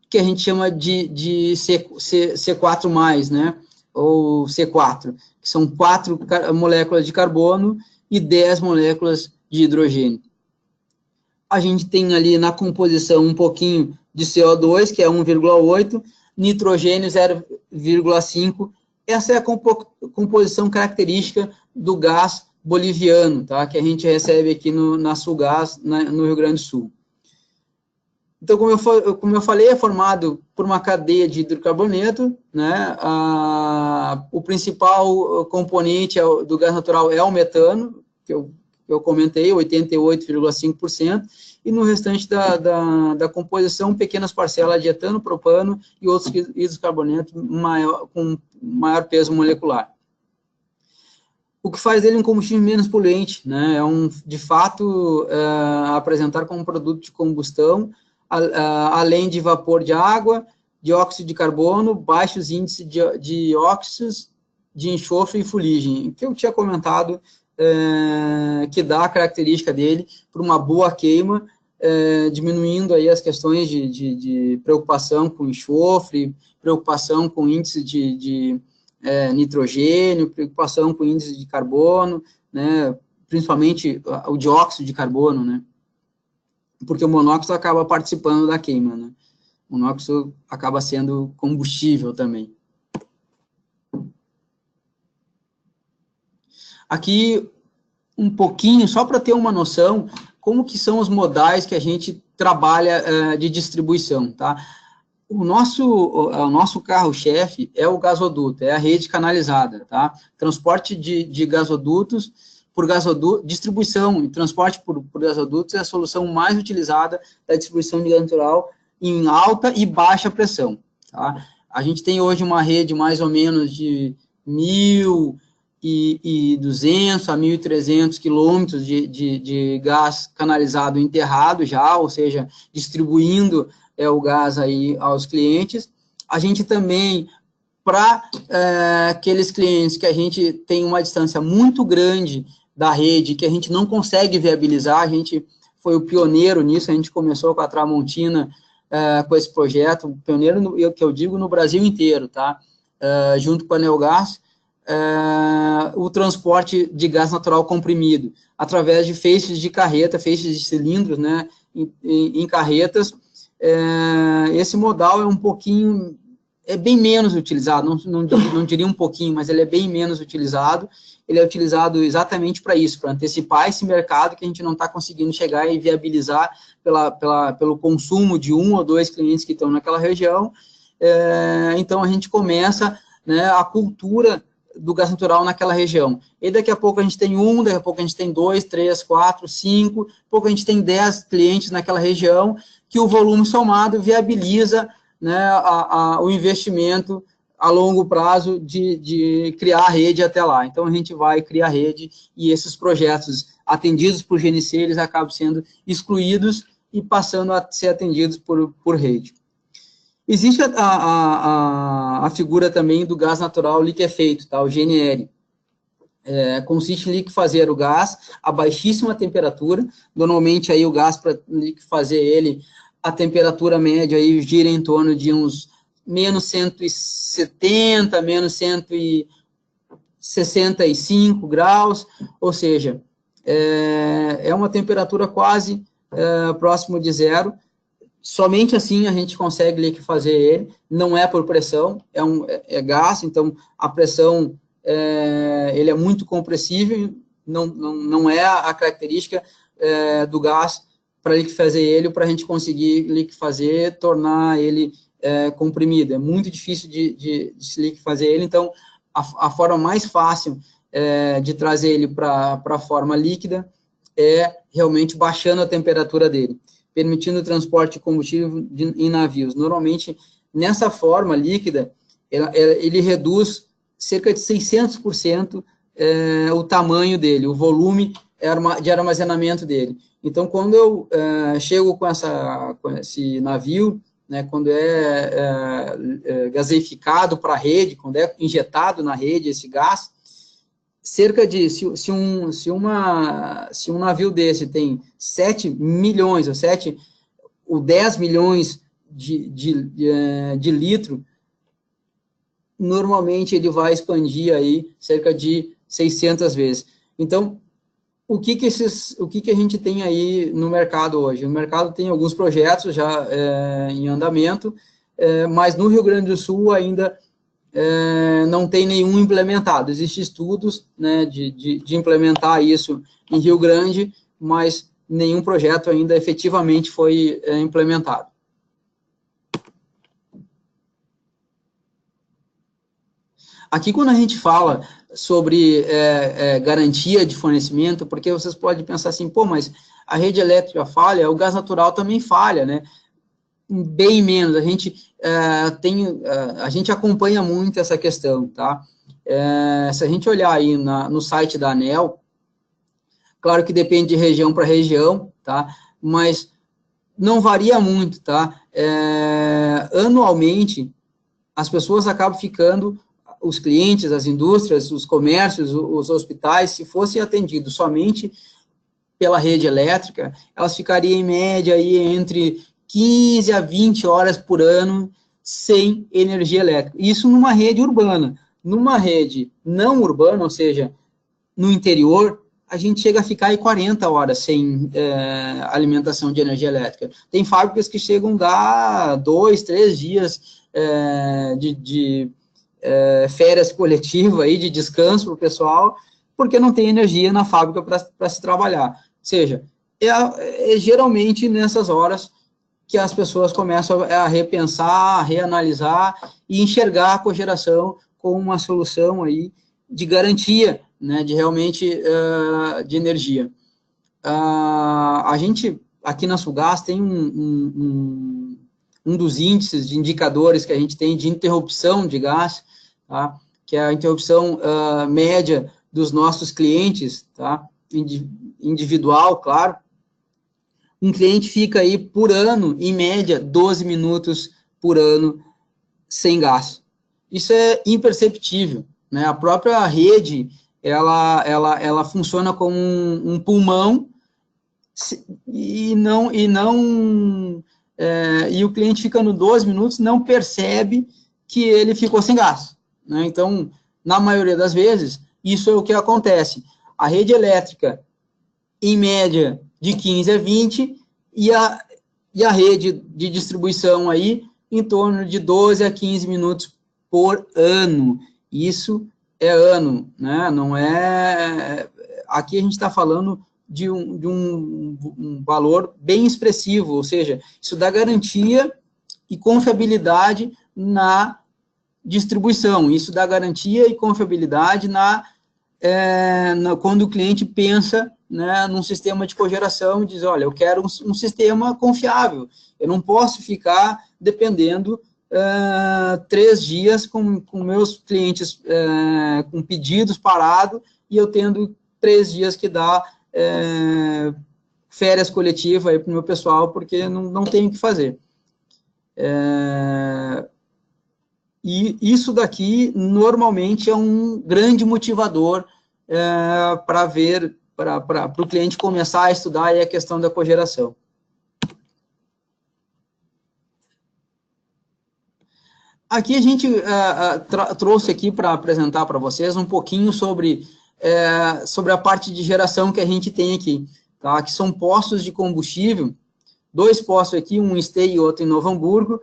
que a gente chama de C4+, né? Ou C4, que são 4 moléculas de carbono e 10 moléculas de hidrogênio. A gente tem ali na composição um pouquinho de CO2, que é 1,8, nitrogênio 0,5. Essa é a composição característica do gás boliviano, tá? Que a gente recebe aqui na Sulgás, no Rio Grande do Sul. Então, como eu falei, é formado por uma cadeia de hidrocarboneto, né? O principal componente do gás natural é o metano, que eu comentei, 88,5%, e no restante da composição, pequenas parcelas de etano, propano e outros hidrocarbonetos com maior peso molecular. O que faz dele um combustível menos poluente, né? De fato, apresentar como produto de combustão, além de vapor de água, dióxido de carbono, baixos índices de óxidos, de enxofre e fuligem, que eu tinha comentado, que dá a característica dele para uma boa queima, diminuindo aí as questões de preocupação com enxofre, preocupação com índice de nitrogênio, preocupação com índice de carbono, né, principalmente o dióxido de carbono, né, porque o monóxido acaba participando da queima, né, o monóxido acaba sendo combustível também. Aqui, um pouquinho, só para ter uma noção, como que são os modais que a gente trabalha de distribuição, tá? O nosso carro-chefe é o gasoduto, é a rede canalizada, tá? Transporte de gasodutos por gasoduto, distribuição e transporte por gasodutos é a solução mais utilizada da distribuição de gás natural em alta e baixa pressão, tá? A gente tem hoje uma rede mais ou menos de 1.200 a 1.300 quilômetros de gás canalizado enterrado já, ou seja, distribuindo o gás aí aos clientes. A gente também, para aqueles clientes que a gente tem uma distância muito grande da rede, que a gente não consegue viabilizar, a gente foi o pioneiro nisso, a gente começou com a Tramontina, com esse projeto, pioneiro, que eu digo, no Brasil inteiro, tá? Junto com a Neogás, o transporte de gás natural comprimido, através de feixes de carreta, feixes de cilindros, né, em carretas. Esse modal é bem menos utilizado, não diria um pouquinho, mas ele é bem menos utilizado. Ele é utilizado exatamente para isso, para antecipar esse mercado que a gente não está conseguindo chegar e viabilizar pelo consumo de 1 ou 2 clientes que estão naquela região. Então, a gente começa, né, a cultura do gás natural naquela região. E daqui a pouco a gente tem daqui a pouco a gente tem 2, 3, 4, 5, daqui a pouco a gente tem 10 clientes naquela região, que o volume somado viabiliza, né, o investimento a longo prazo de criar a rede até lá. Então, a gente vai criar a rede e esses projetos atendidos por GNC, eles acabam sendo excluídos e passando a ser atendidos por rede. Existe a figura também do gás natural liquefeito, tá, o GNL. consiste em liquefazer o gás a baixíssima temperatura. Normalmente aí o gás, para liquefazer ele, a temperatura média aí gira em torno de uns menos 170, menos 165 graus, ou seja, é uma temperatura quase próximo de zero. Somente assim a gente consegue liquefazer ele, não é por pressão, é gás, então a pressão ele é muito compressível, não é a característica do gás para liquefazer ele, para a gente conseguir liquefazer, tornar ele comprimido. É muito difícil de se liquefazer ele, então a forma mais fácil de trazer ele para a forma líquida é realmente baixando a temperatura dele, permitindo o transporte de combustível em navios. Normalmente, nessa forma líquida, ele reduz cerca de 600% o tamanho dele, o volume de armazenamento dele. Então, quando eu chego com esse navio, né, quando gaseificado para a rede, quando é injetado na rede esse gás, cerca de, se um navio desse tem 7 milhões, ou 10 milhões de litro, normalmente ele vai expandir aí cerca de 600 vezes. Então, o que a gente tem aí no mercado hoje? O mercado tem alguns projetos já em andamento, mas no Rio Grande do Sul ainda não tem nenhum implementado. Existem estudos, né, de implementar isso em Rio Grande, mas nenhum projeto ainda efetivamente foi implementado. Aqui, quando a gente fala sobre garantia de fornecimento, porque vocês podem pensar assim, pô, mas a rede elétrica falha, o gás natural também falha, né? Bem menos, a gente acompanha muito essa questão, tá? Se a gente olhar aí no site da ANEEL, claro que depende de região para região, tá? Mas não varia muito, tá? Anualmente, as pessoas acabam ficando, os clientes, as indústrias, os comércios, os hospitais, se fossem atendidos somente pela rede elétrica, elas ficariam em média aí entre 15 a 20 horas por ano sem energia elétrica. Isso numa rede urbana. Numa rede não urbana, ou seja, no interior, a gente chega a ficar aí 40 horas sem alimentação de energia elétrica. Tem fábricas que chegam a dar 2, 3 dias de férias coletivas, aí, de descanso para o pessoal, porque não tem energia na fábrica para se trabalhar. Ou seja, geralmente nessas horas que as pessoas começam a repensar, a reanalisar e enxergar a cogeração como uma solução aí de garantia, né, de realmente de energia. A gente, aqui na Sulgás, tem um dos índices de indicadores que a gente tem de interrupção de gás, tá, que é a interrupção média dos nossos clientes, tá, individual, claro. Um cliente fica aí, por ano, em média, 12 minutos por ano sem gás. Isso é imperceptível, né? A própria rede, ela funciona como um pulmão e o cliente ficando 12 minutos não percebe que ele ficou sem gás, né? Então, na maioria das vezes, isso é o que acontece. A rede elétrica, em média, de 15 a 20, e a rede de distribuição aí, em torno de 12 a 15 minutos por ano. Isso é ano, né? Não é... Aqui a gente está falando de um valor bem expressivo, ou seja, isso dá garantia e confiabilidade na distribuição, isso dá garantia e confiabilidade quando o cliente pensa, né, num sistema de cogeração e diz, olha, eu quero um sistema confiável, eu não posso ficar dependendo 3 dias com meus clientes com pedidos parados e eu tendo 3 dias que dá férias coletivas aí para o meu pessoal, porque não tenho o que fazer. E isso daqui, normalmente, é um grande motivador para o cliente começar a estudar aí a questão da cogeração. Aqui a gente trouxe aqui para apresentar para vocês um pouquinho sobre a parte de geração que a gente tem aqui, tá? Que são postos de combustível, 2 postos aqui, um em Esteio e outro em Novo Hamburgo,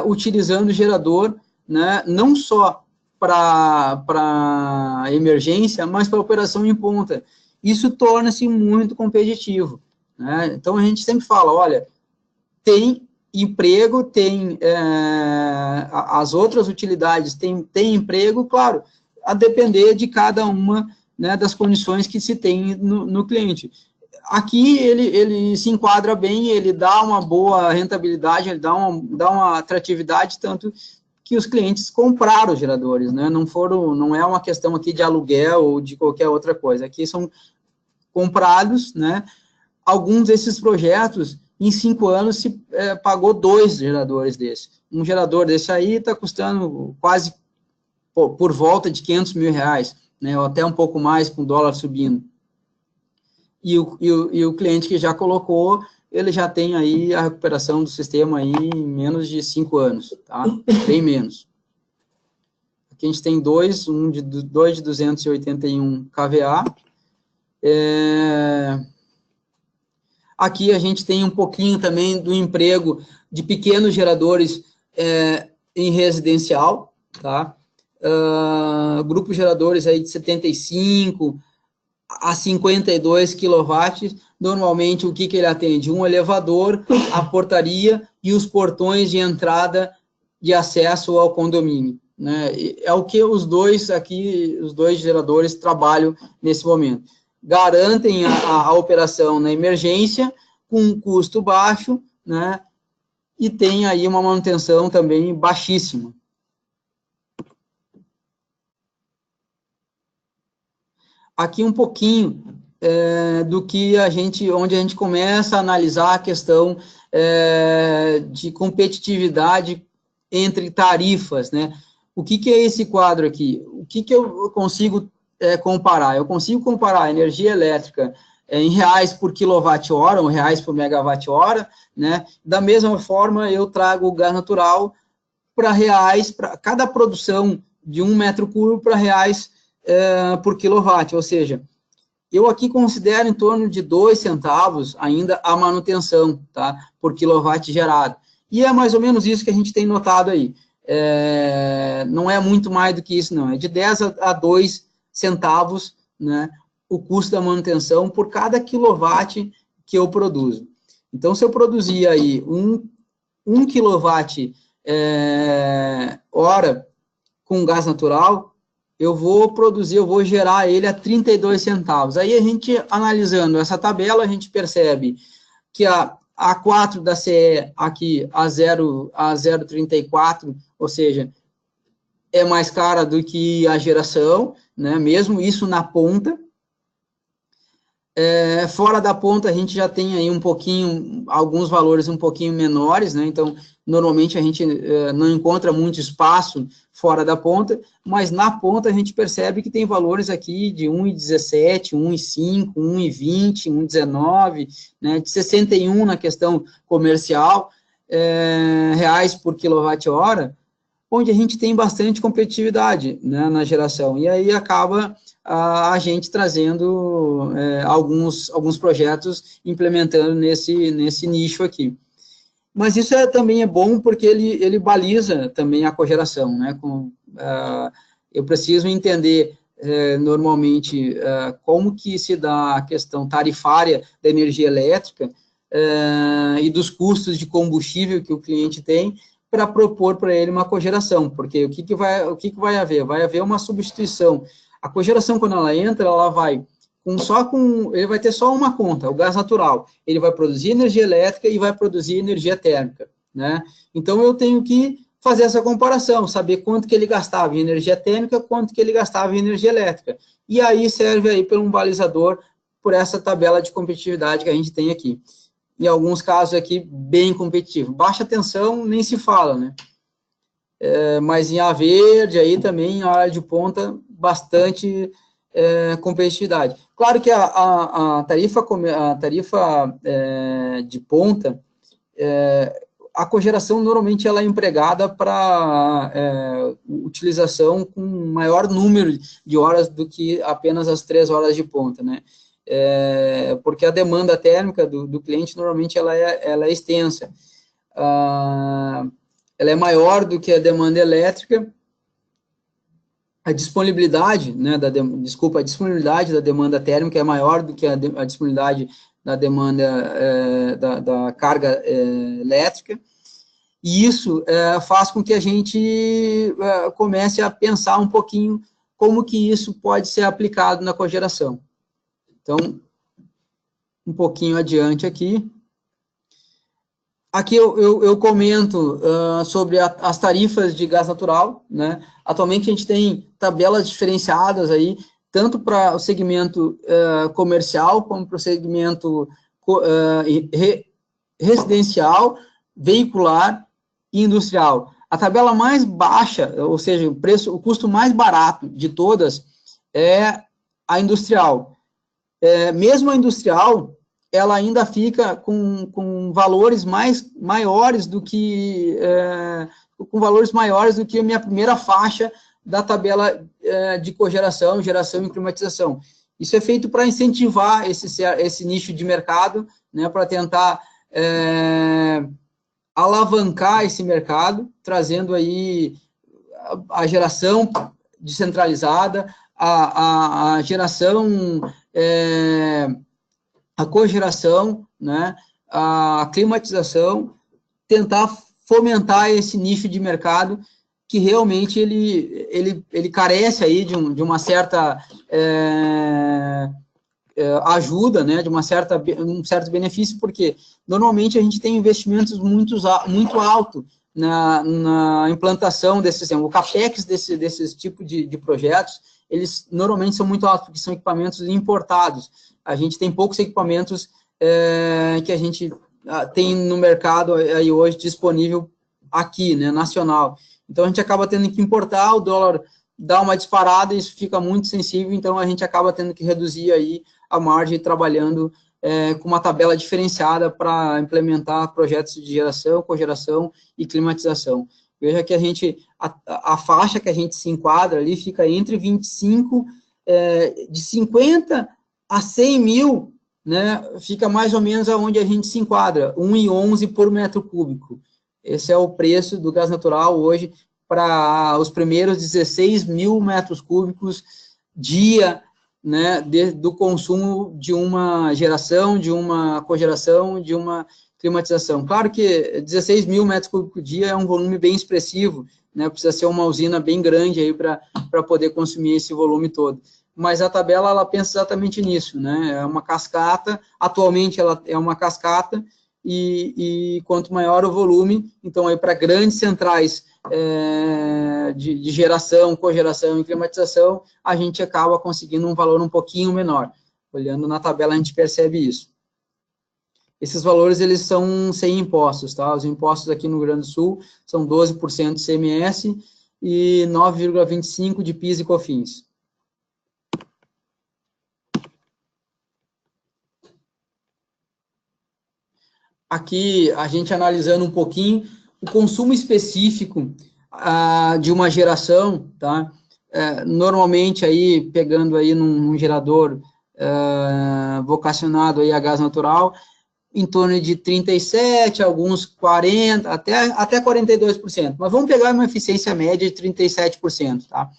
utilizando o gerador, né, não só para emergência, mas para operação em ponta. Isso torna-se muito competitivo, né? Então, a gente sempre fala, olha, tem emprego, tem as outras utilidades, tem emprego, claro, a depender de cada uma, né, das condições que se tem no cliente. Aqui ele se enquadra bem, ele dá uma boa rentabilidade, ele dá uma atratividade, tanto que os clientes compraram os geradores, né? Não é uma questão aqui de aluguel ou de qualquer outra coisa, aqui são comprados, né? Alguns desses projetos, em 5 anos, se pagou 2 geradores desses. Um gerador desse aí está custando quase por volta de R$500 mil, né? Ou até um pouco mais com o dólar subindo. E o cliente que já colocou, ele já tem aí a recuperação do sistema aí em menos de 5 anos, tá? Bem menos. Aqui a gente tem dois de 281 kVA. Aqui a gente tem um pouquinho também do emprego de pequenos geradores em residencial, tá? Grupos geradores aí de 75 a 52 kW, normalmente o que ele atende? Um elevador, a portaria e os portões de entrada de acesso ao condomínio, né? É o que os dois geradores trabalham nesse momento. Garantem a operação na emergência com um custo baixo, né? E tem aí uma manutenção também baixíssima. Aqui um pouquinho onde a gente começa a analisar a questão de competitividade entre tarifas, né? O que é esse quadro aqui? O que eu consigo comparar? Eu consigo comparar a energia elétrica em reais por quilowatt-hora, ou reais por megawatt-hora, né? Da mesma forma, eu trago o gás natural para reais, para cada produção de 1 metro cúbico para reais por quilowatt, ou seja, eu aqui considero em torno de 2 centavos ainda a manutenção, tá, por quilowatt gerado. E é mais ou menos isso que a gente tem notado aí. Não é muito mais do que isso, não. É de 10 a 2 centavos, né, o custo da manutenção por cada quilowatt que eu produzo. Então, se eu produzir aí 1 quilowatt hora com gás natural, eu vou gerar ele a 32 centavos. Aí a gente, analisando essa tabela, a gente percebe que a A4 da CE aqui, a 0,34, ou seja, é mais cara do que a geração, né? Mesmo isso na ponta. Fora da ponta, a gente já tem aí alguns valores um pouquinho menores, né? Então, normalmente a gente não encontra muito espaço fora da ponta, mas na ponta a gente percebe que tem valores aqui de 1,17, 1,5, 1,20, 1,19, né? De 61 na questão comercial, reais por quilowatt-hora, onde a gente tem bastante competitividade, né, na geração. E aí acaba a gente trazendo alguns projetos implementando nesse nicho aqui. Mas isso também é bom porque ele baliza também a cogeração, né? Eu preciso entender normalmente como que se dá a questão tarifária da energia elétrica e dos custos de combustível que o cliente tem para propor para ele uma cogeração, porque o que vai haver? Vai haver uma substituição. A cogeração, quando ela entra, ela vai ele vai ter só uma conta, o gás natural. Ele vai produzir energia elétrica e vai produzir energia térmica, né? Então, eu tenho que fazer essa comparação, saber quanto que ele gastava em energia térmica, quanto que ele gastava em energia elétrica. E aí serve aí para um balizador, por essa tabela de competitividade que a gente tem aqui. Em alguns casos aqui, bem competitivo. Baixa tensão, nem se fala, né? Mas em A verde, aí também, em área de ponta, bastante competitividade. Claro que a tarifa de ponta, a cogeração normalmente ela é empregada para utilização com maior número de horas do que apenas as 3 horas de ponta, né? Porque a demanda térmica do cliente normalmente ela é extensa. Ela é maior do que a demanda elétrica. A disponibilidade, né, a disponibilidade da demanda térmica é maior do que a disponibilidade da demanda da carga elétrica, e isso faz com que a gente comece a pensar um pouquinho como que isso pode ser aplicado na cogeração. Então, um pouquinho adiante aqui. Aqui eu comento sobre as tarifas de gás natural, né? Atualmente a gente tem tabelas diferenciadas aí, tanto para o segmento comercial, como para o segmento residencial, veicular e industrial. A tabela mais baixa, ou seja, o custo mais barato de todas é a industrial. Mesmo a industrial, ela ainda fica com valores maiores do que a minha primeira faixa da tabela de cogeração, geração e climatização. Isso é feito para incentivar esse nicho de mercado, né, para tentar alavancar esse mercado, trazendo aí a geração descentralizada, a geração, a cogeração, né, a climatização, tentar fomentar esse nicho de mercado que realmente ele carece aí de uma certa ajuda, né, de um certo benefício, porque normalmente a gente tem investimentos muito altos na implantação desse sistema. O CAPEX desses tipos de projetos, eles normalmente são muito altos, porque são equipamentos importados. A gente tem poucos equipamentos que a gente tem no mercado aí hoje disponível aqui, né, nacional. Então, a gente acaba tendo que importar, o dólar dá uma disparada, isso fica muito sensível, então a gente acaba tendo que reduzir aí a margem trabalhando com uma tabela diferenciada para implementar projetos de geração, cogeração e climatização. Veja que a faixa que a gente se enquadra ali fica entre 25, de 50 a 100 mil, né, fica mais ou menos aonde a gente se enquadra, 1,11 por metro cúbico. Esse é o preço do gás natural hoje para os primeiros 16 mil metros cúbicos dia, né, do consumo de uma geração, de uma cogeração, de uma climatização. Claro que 16 mil metros cúbicos dia é um volume bem expressivo, né, precisa ser uma usina bem grande aí para poder consumir esse volume todo. Mas a tabela, ela pensa exatamente nisso, né, é uma cascata, atualmente ela é uma cascata, e quanto maior o volume, então aí para grandes centrais de geração, cogeração e climatização, a gente acaba conseguindo um valor um pouquinho menor. Olhando na tabela, a gente percebe isso. Esses valores, eles são sem impostos, tá? Os impostos aqui no Rio Grande do Sul são 12% de CMS e 9,25% de PIS e COFINS. Aqui, a gente analisando um pouquinho o consumo específico de uma geração, tá? Normalmente, aí, pegando aí num gerador vocacionado aí a gás natural, em torno de 37%, alguns 40%, até 42%. Mas vamos pegar uma eficiência média de 37%, tá?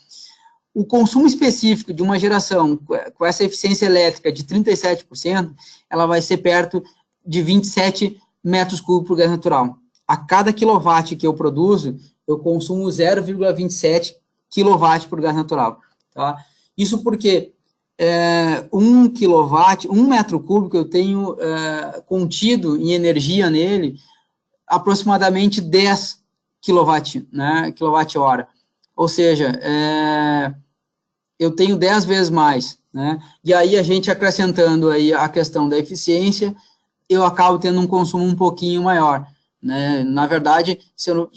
O consumo específico de uma geração com essa eficiência elétrica de 37%, ela vai ser perto de 27 metros cúbicos por gás natural. A cada quilowatt que eu produzo, eu consumo 0,27 kW por gás natural. Tá? Isso porque 1 kW, 1 metro cúbico, eu tenho contido em energia nele aproximadamente 10 kWh. Ou seja, eu tenho 10 vezes mais. Né? E aí, a gente acrescentando aí a questão da eficiência, eu acabo tendo um consumo um pouquinho maior. Né? Na verdade, se eu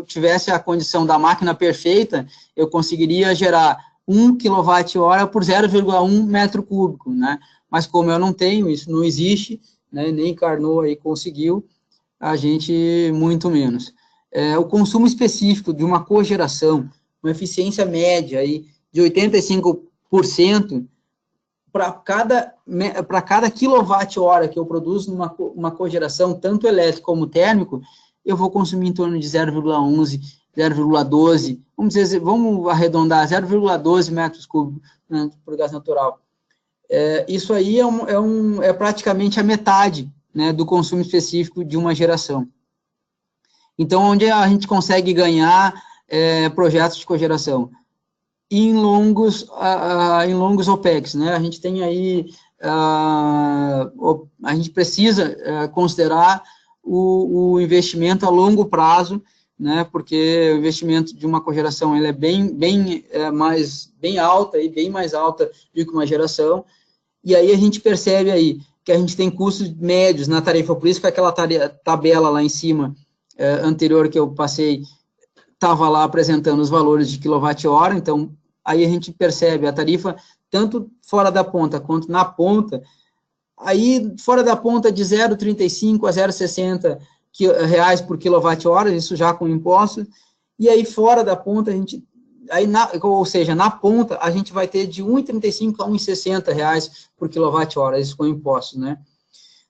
tivesse a condição da máquina perfeita, eu conseguiria gerar 1 kWh por 0,1 metro cúbico, né? Mas como eu não tenho, isso não existe, né? Nem Carnot aí conseguiu, a gente muito menos. O consumo específico de uma cogeração, uma eficiência média aí de 85% para cada quilowatt-hora que eu produzo numa cogeração, tanto elétrico como térmico, eu vou consumir em torno de 0,11, 0,12, vamos arredondar, 0,12 metros cúbicos, né, por gás natural. Isso aí é praticamente a metade, né, do consumo específico de uma geração. Então, onde a gente consegue ganhar projetos de cogeração? Em longos OPEX, né? A gente tem aí, a gente precisa considerar o investimento a longo prazo, né? Porque o investimento de uma cogeração ele é bem alta e bem mais alta do que uma geração. E aí a gente percebe aí que a gente tem custos médios na tarifa, por isso que aquela tabela lá em cima anterior que eu passei estava lá apresentando os valores de quilowatt-hora, então aí a gente percebe a tarifa tanto fora da ponta quanto na ponta, aí fora da ponta de 0,35 a 0,60 reais por quilowatt-hora, isso já com impostos, e aí fora da ponta a gente, ou seja, na ponta a gente vai ter de 1,35 a 1,60 reais por quilowatt-hora, isso com impostos, né?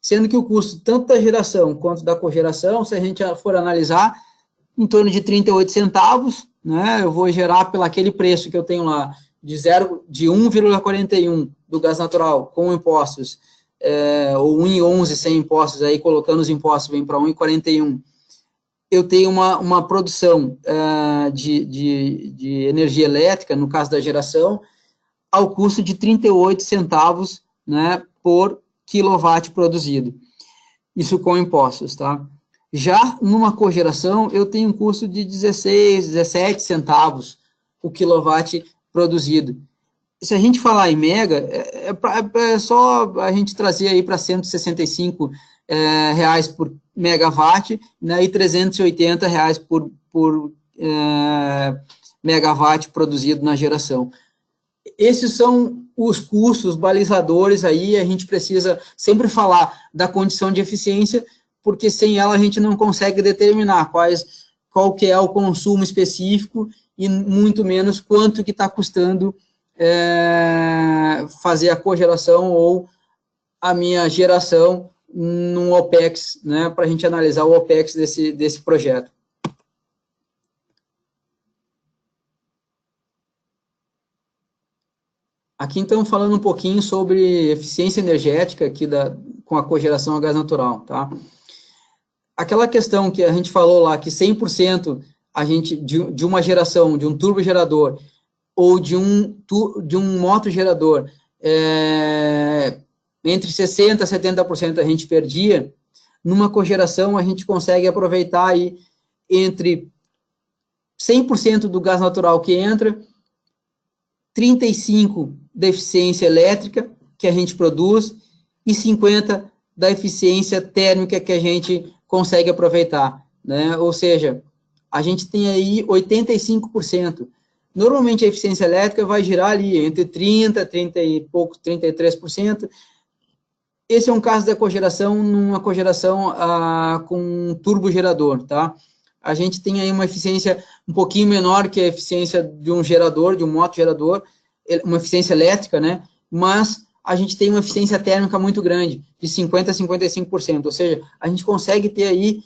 Sendo que o custo tanto da geração quanto da cogeração, se a gente for analisar, em torno de 38 centavos, né, eu vou gerar pelo aquele preço que eu tenho lá, de 1,41 do gás natural com impostos, ou 1,11 sem impostos, aí colocando os impostos vem para 1,41, eu tenho uma produção de energia elétrica, no caso da geração, ao custo de 38 centavos, né, por quilowatt produzido. Isso com impostos, tá? Já numa cogeração, eu tenho um custo de 16, 17 centavos o quilowatt produzido. Se a gente falar em mega, é só a gente trazer aí para 165 reais por megawatt, né, e 380 reais por megawatt produzido na geração. Esses são os custos balizadores aí, a gente precisa sempre falar da condição de eficiência, porque sem ela a gente não consegue determinar qual que é o consumo específico e muito menos quanto que está custando fazer a cogeração ou a minha geração num OPEX, né, para a gente analisar o OPEX desse projeto. Aqui, então, falando um pouquinho sobre eficiência energética aqui com a cogeração a gás natural, tá? Aquela questão que a gente falou lá, que 100% de uma geração, de um turbogerador ou de um motogerador, entre 60% a 70% a gente perdia, numa cogeração a gente consegue aproveitar aí entre 100% do gás natural que entra, 35% da eficiência elétrica que a gente produz e 50% da eficiência térmica que a gente consegue aproveitar, né? Ou seja, a gente tem aí 85%. Normalmente a eficiência elétrica vai girar ali entre 30%, 30 e pouco, 33%. Esse é um caso da cogeração, numa cogeração com um turbogerador, tá? A gente tem aí uma eficiência um pouquinho menor que a eficiência de um gerador, de um motogerador, uma eficiência elétrica, né? Mas a gente tem uma eficiência térmica muito grande, de 50% a 55%, ou seja, a gente consegue ter aí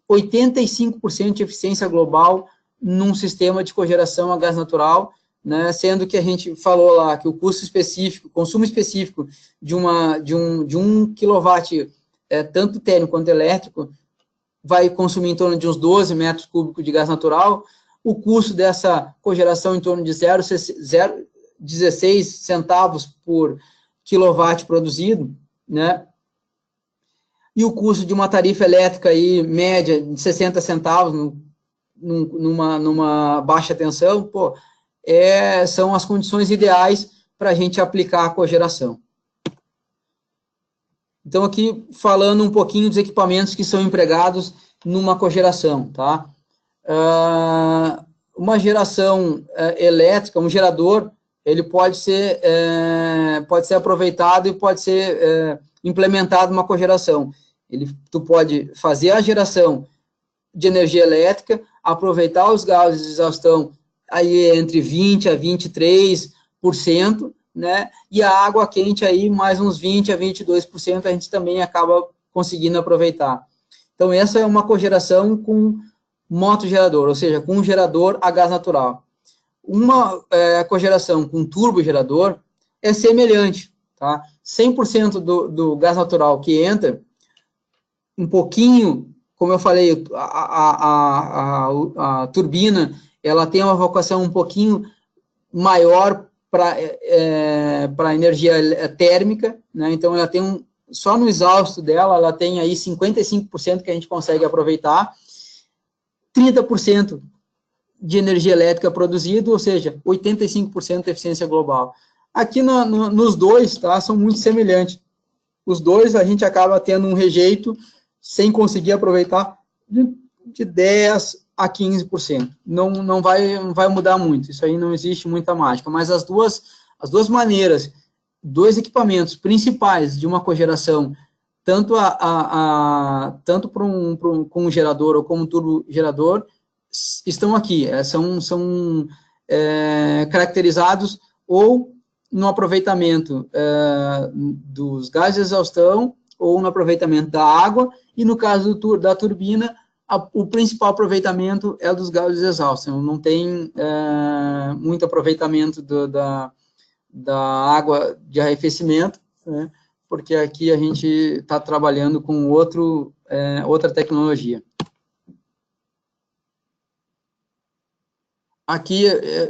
85% de eficiência global num sistema de cogeração a gás natural, né, sendo que a gente falou lá que o custo específico, consumo específico de um quilowatt, tanto térmico quanto elétrico, vai consumir em torno de uns 12 metros cúbicos de gás natural, o custo dessa cogeração em torno de 0,16 centavos por quilowatt produzido, né? E o custo de uma tarifa elétrica aí, média de 60 centavos numa baixa tensão, pô, são as condições ideais para a gente aplicar a cogeração. Então, aqui, falando um pouquinho dos equipamentos que são empregados numa cogeração, tá? Uma geração elétrica, um gerador, ele pode ser aproveitado e pode ser implementado uma cogeração. Tu pode fazer a geração de energia elétrica, aproveitar os gases de exaustão aí entre 20% a 23%, né, e a água quente aí mais uns 20% a 22% a gente também acaba conseguindo aproveitar. Então, essa é uma cogeração com motogerador, ou seja, com um gerador a gás natural. Uma cogeração com turbogerador é semelhante, tá? 100% do gás natural que entra, um pouquinho, como eu falei, a turbina, ela tem uma vocação um pouquinho maior para energia térmica, né? Então, ela tem só no exausto dela, ela tem aí 55% que a gente consegue aproveitar, 30% de energia elétrica produzida, ou seja, 85% de eficiência global. Aqui nos dois, tá, são muito semelhantes. Os dois a gente acaba tendo um rejeito sem conseguir aproveitar de 10% a 15%. Não vai mudar muito, isso aí não existe muita mágica, mas as duas maneiras, dois equipamentos principais de uma cogeração, tanto com um gerador ou como um turbogerador, estão aqui, são caracterizados ou no aproveitamento dos gases de exaustão ou no aproveitamento da água, e no caso da turbina, o principal aproveitamento é dos gases de exaustão, não tem muito aproveitamento da água de arrefecimento, né, porque aqui a gente está trabalhando com outra tecnologia. Aqui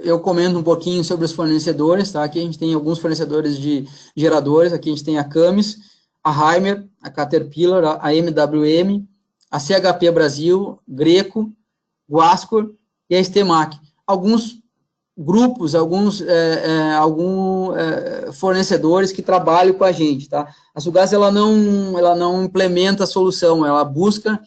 eu comento um pouquinho sobre os fornecedores, tá? Aqui a gente tem alguns fornecedores de geradores, aqui a gente tem a Camis, a Heimer, a Caterpillar, a MWM, a CHP Brasil, Greco, Guascor e a Stemac. Alguns grupos, alguns fornecedores que trabalham com a gente, tá? A Sulgás, ela não implementa a solução, ela busca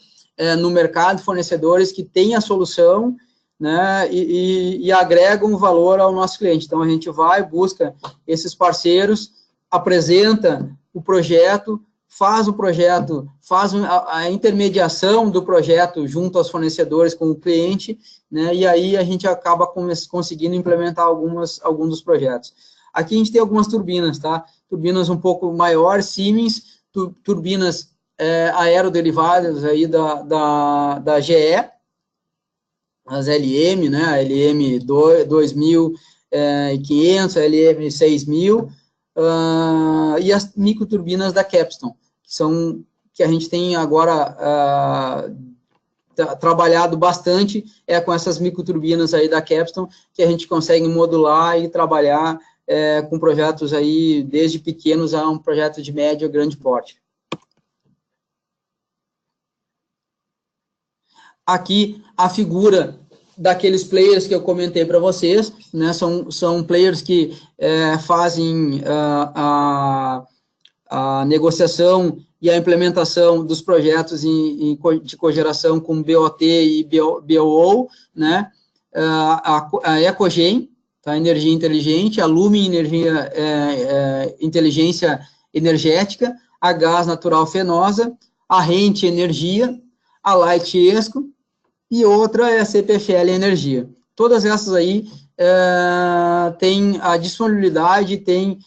no mercado fornecedores que têm a solução, né, e agregam valor ao nosso cliente. Então, a gente vai, busca esses parceiros, apresenta o projeto, faz a intermediação do projeto junto aos fornecedores com o cliente, né, e aí a gente acaba conseguindo implementar alguns dos projetos. Aqui a gente tem algumas turbinas, tá? Turbinas um pouco maiores, Siemens, turbinas aeroderivadas aí da GE, as LM, né, a LM 2500, a LM 6000, e as microturbinas da Capstone, que a gente tem agora trabalhado bastante com essas microturbinas aí da Capstone, que a gente consegue modular e trabalhar com projetos aí desde pequenos a um projeto de médio a grande porte. Aqui a figura daqueles players que eu comentei para vocês, né, são players que fazem a negociação e a implementação dos projetos de cogeração com BOT e BOO, né, a Ecogen, tá, energia inteligente, a Lumen, inteligência energética, a Gás Natural Fenosa, a Rente Energia, a Light Esco, e outra é a CPFL Energia. Todas essas aí têm a disponibilidade, têm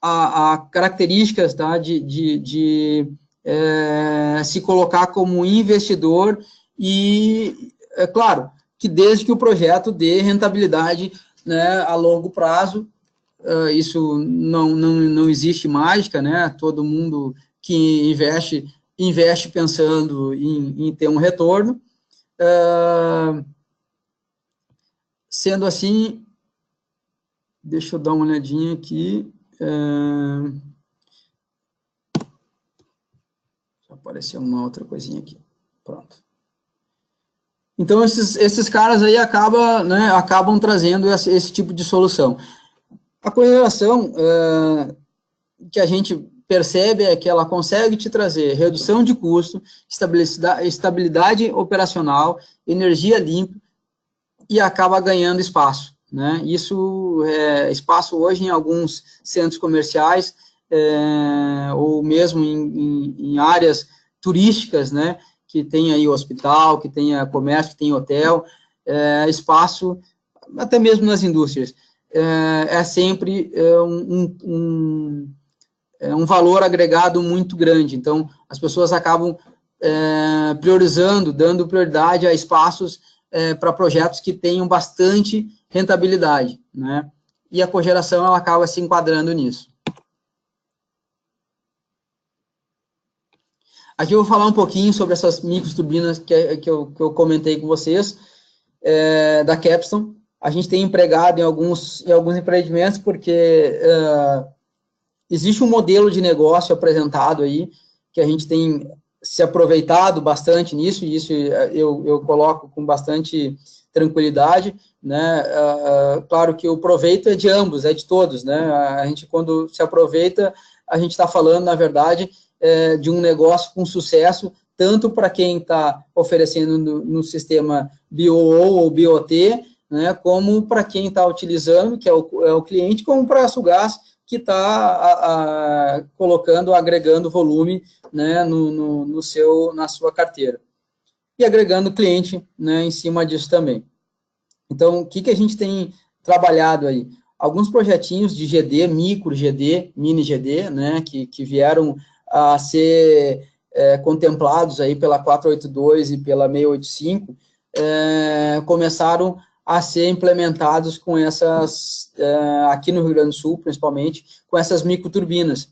a características, tá, de se colocar como investidor e, é claro, que desde que o projeto dê rentabilidade, né, a longo prazo, isso não existe mágica, né, todo mundo que investe pensando em ter um retorno. Sendo assim, deixa eu dar uma olhadinha aqui. Apareceu uma outra coisinha aqui. Pronto. Então, esses caras aí acabam trazendo esse tipo de solução. A cogeração que a gente percebe é que ela consegue te trazer redução de custo, estabilidade operacional, energia limpa e acaba ganhando espaço, né? Isso é espaço hoje em alguns centros comerciais, ou mesmo em áreas turísticas, né? Que tem aí hospital, que tenha comércio, que tem hotel, espaço, até mesmo nas indústrias. Sempre um valor agregado muito grande. Então, as pessoas acabam priorizando, dando prioridade a espaços para projetos que tenham bastante rentabilidade, né? E a cogeração, ela acaba se enquadrando nisso. Aqui eu vou falar um pouquinho sobre essas microturbinas que eu comentei com vocês, da Capstone. A gente tem empregado em alguns empreendimentos, porque existe um modelo de negócio apresentado aí, que a gente tem se aproveitado bastante nisso, e isso eu coloco com bastante tranquilidade, né? Claro que o proveito é de ambos, é de todos, né? A gente, quando se aproveita, a gente está falando, na verdade, de um negócio com sucesso, tanto para quem está oferecendo no sistema BOO ou BOT, né, como para quem está utilizando, que é o cliente, como para a Sulgás, que está agregando volume, né, na sua carteira. E agregando cliente, né, em cima disso também. Então, o que a gente tem trabalhado aí? Alguns projetinhos de GD, micro GD, mini GD, né, que vieram a ser contemplados aí pela 482 e pela 685, começaram a ser implementados com essas, aqui no Rio Grande do Sul, principalmente, com essas microturbinas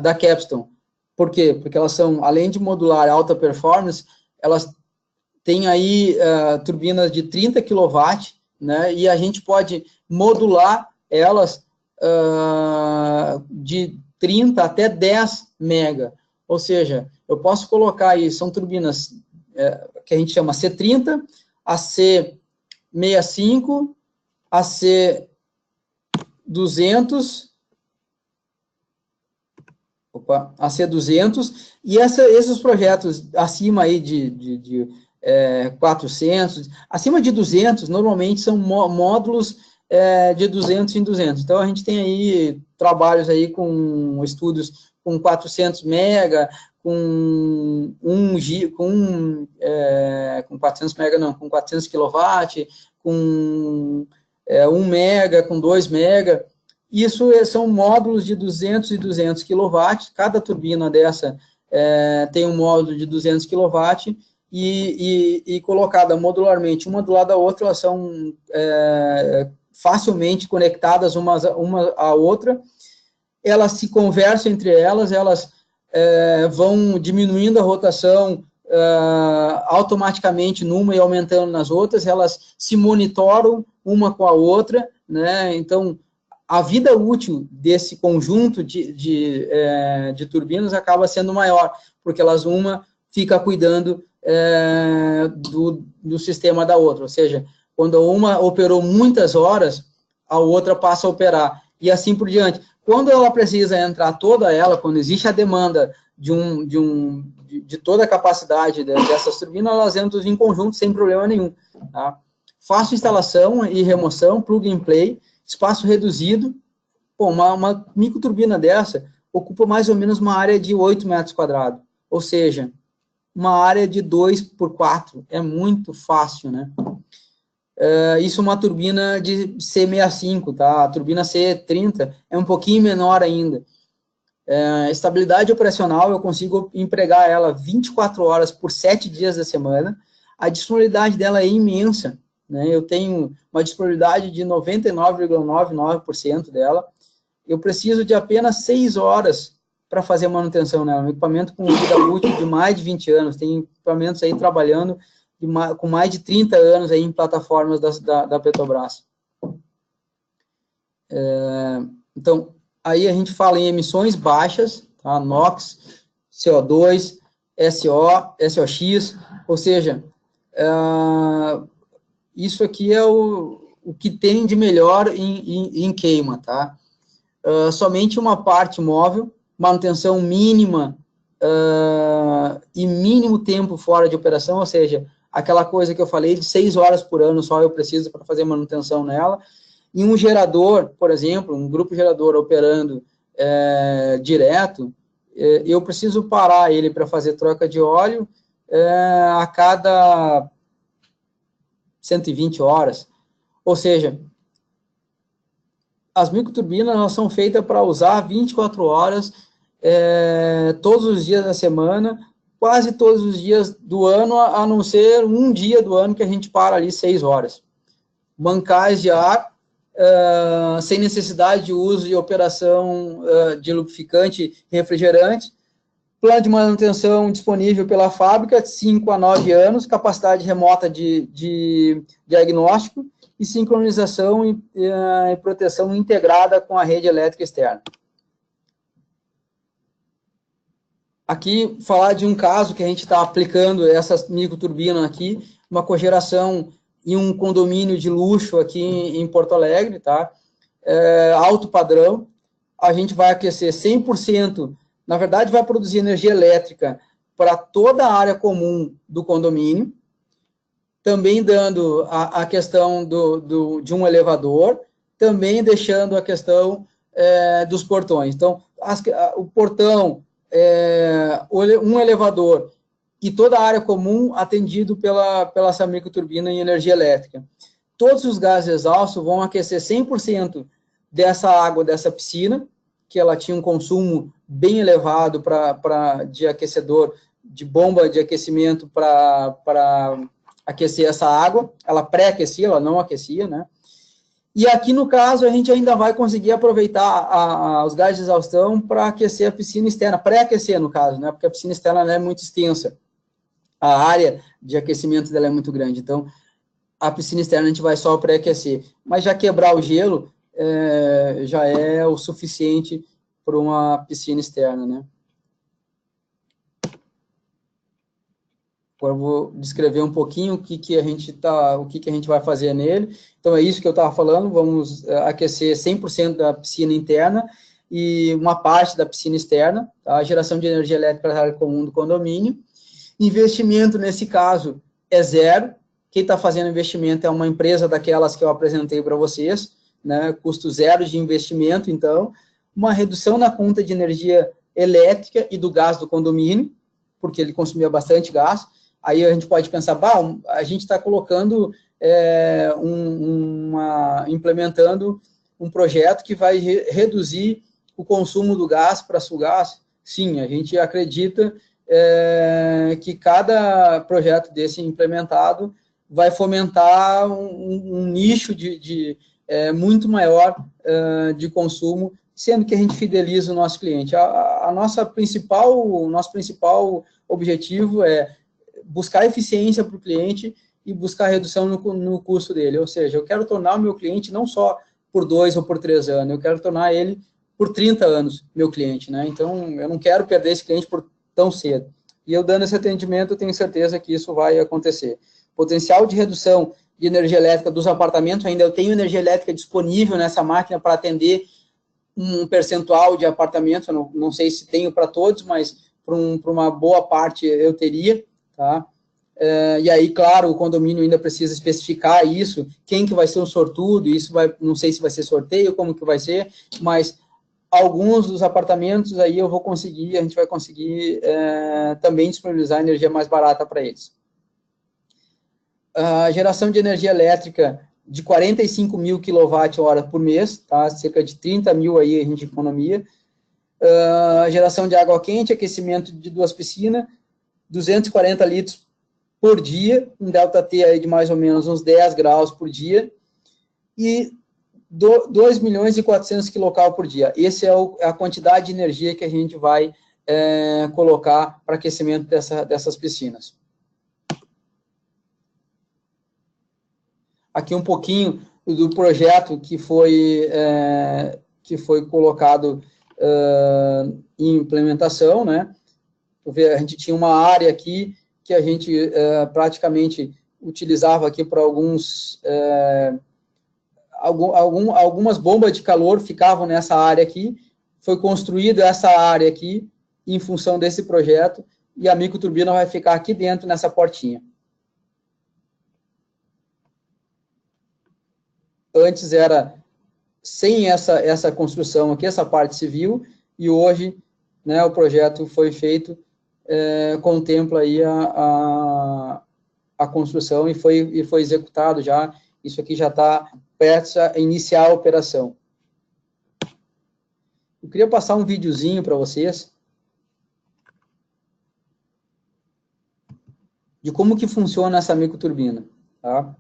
da Capstone. Por quê? Porque elas são, além de modular alta performance, elas têm aí turbinas de 30 kW, né, e a gente pode modular elas de 30 até 10 mega. Ou seja, eu posso colocar aí, são turbinas que a gente chama C30, a C65, a C200, a C200, e esses projetos acima aí de 400, acima de 200, normalmente são módulos de 200 em 200. Então, a gente tem aí trabalhos aí com estudos com 400 mega, com 400 mega não, com 400 kW, com 1 mega, com 2 mega. Isso são módulos de 200 e 200 kW, cada turbina dessa tem um módulo de 200 kW, e colocada modularmente, uma do lado da outra, elas são facilmente conectadas uma à outra, elas se conversam entre elas, elas vão diminuindo a rotação automaticamente numa e aumentando nas outras, elas se monitoram uma com a outra, né? Então, a vida útil desse conjunto de turbinas acaba sendo maior, porque uma fica cuidando do sistema da outra, ou seja, quando uma operou muitas horas, a outra passa a operar, e assim por diante. Quando ela precisa entrar toda ela, quando existe a demanda de toda a capacidade dessas turbinas, elas entram em conjunto sem problema nenhum. Tá? Fácil instalação e remoção, plug and play, espaço reduzido. Pô, uma microturbina dessa ocupa mais ou menos uma área de 8 metros quadrados, ou seja, uma área de 2 por 4, é muito fácil, né? Isso é uma turbina de C65, tá? A turbina C30 é um pouquinho menor ainda. Estabilidade operacional, eu consigo empregar ela 24 horas por 7 dias da semana. A disponibilidade dela é imensa, né? Eu tenho uma disponibilidade de 99,99% dela. Eu preciso de apenas 6 horas para fazer a manutenção nela. Um equipamento com vida útil de mais de 20 anos. Tem equipamentos aí trabalhando com mais de 30 anos aí em plataformas da Petrobras. Então, aí a gente fala em emissões baixas, tá? NOx, CO2, SOx, ou seja, isso aqui é o que tem de melhor em queima, tá? Somente uma parte móvel, manutenção mínima e mínimo tempo fora de operação, ou seja, aquela coisa que eu falei, de 6 horas por ano só eu preciso para fazer manutenção nela. E um gerador, por exemplo, um grupo gerador operando direto, eu preciso parar ele para fazer troca de óleo a cada 120 horas. Ou seja, as microturbinas elas são feitas para usar 24 horas, todos os dias da semana, quase todos os dias do ano, a não ser um dia do ano que a gente para ali 6 horas. Bancais de ar, sem necessidade de uso e operação de lubrificante e refrigerante, plano de manutenção disponível pela fábrica, 5 a 9 anos, capacidade remota de diagnóstico e sincronização e proteção integrada com a rede elétrica externa. Aqui, falar de um caso que a gente está aplicando essas microturbinas aqui, uma cogeração em um condomínio de luxo aqui em Porto Alegre, tá? Alto padrão, a gente vai aquecer 100%, na verdade vai produzir energia elétrica para toda a área comum do condomínio, também dando a questão de um elevador, também deixando a questão dos portões. Então, o portão, um elevador e toda a área comum atendido pela essa microturbina em energia elétrica. Todos os gases exaustos vão aquecer 100% dessa água dessa piscina, que ela tinha um consumo bem elevado de aquecedor, de bomba de aquecimento para aquecer essa água. Ela pré-aquecia, ela não aquecia, né? E aqui, no caso, a gente ainda vai conseguir aproveitar os gases de exaustão para aquecer a piscina externa, pré-aquecer, no caso, né? Porque a piscina externa não é muito extensa. A área de aquecimento dela é muito grande. Então, a piscina externa a gente vai só pré-aquecer. Mas já quebrar o gelo já é o suficiente para uma piscina externa, né? Agora eu vou descrever um pouquinho o que a gente vai fazer nele. Então, é isso que eu estava falando, vamos aquecer 100% da piscina interna e uma parte da piscina externa, tá? A geração de energia elétrica para a área comum do condomínio. Investimento, nesse caso, é zero. Quem está fazendo investimento é uma empresa daquelas que eu apresentei para vocês, né? Custo zero de investimento, então, uma redução na conta de energia elétrica e do gás do condomínio, porque ele consumia bastante gás. Aí a gente pode pensar, a gente está colocando, implementando um projeto que vai reduzir o consumo do gás para Sulgás. Sim, a gente acredita que cada projeto desse implementado vai fomentar um nicho muito maior de consumo, sendo que a gente fideliza o nosso cliente. O nosso principal objetivo é buscar eficiência para o cliente e buscar redução no custo dele. Ou seja, eu quero tornar o meu cliente não só por 2 ou por 3 anos, eu quero tornar ele por 30 anos, meu cliente, né? Então, eu não quero perder esse cliente por tão cedo. E eu dando esse atendimento, eu tenho certeza que isso vai acontecer. Potencial de redução de energia elétrica dos apartamentos, ainda eu tenho energia elétrica disponível nessa máquina para atender um percentual de apartamentos, eu não sei se tenho para todos, mas para uma boa parte eu teria, tá? E aí, claro, o condomínio ainda precisa especificar isso, quem que vai ser o sortudo, isso não sei se vai ser sorteio, como que vai ser, mas alguns dos apartamentos aí a gente vai conseguir também disponibilizar energia mais barata para eles. A geração de energia elétrica de 45 mil kWh por mês, tá? Cerca de 30 mil aí a gente economia. Geração de água quente, aquecimento de 2 piscinas, 240 litros por dia, um ΔT aí de mais ou menos uns 10 graus por dia, e 2 milhões e 400 kcal por dia. Essa é a quantidade de energia que a gente vai colocar para aquecimento dessas piscinas. Aqui um pouquinho do projeto que foi colocado em implementação, né? A gente tinha uma área aqui que a gente praticamente utilizava aqui para algumas bombas de calor ficavam nessa área aqui. Foi construída essa área aqui em função desse projeto e a microturbina vai ficar aqui dentro nessa portinha. antes era sem essa construção aqui, essa parte civil, e hoje, né, o projeto foi feito, contempla aí a construção e foi executado já, isso aqui já está perto de iniciar a operação. Eu queria passar um videozinho para vocês de como que funciona essa microturbina, tá?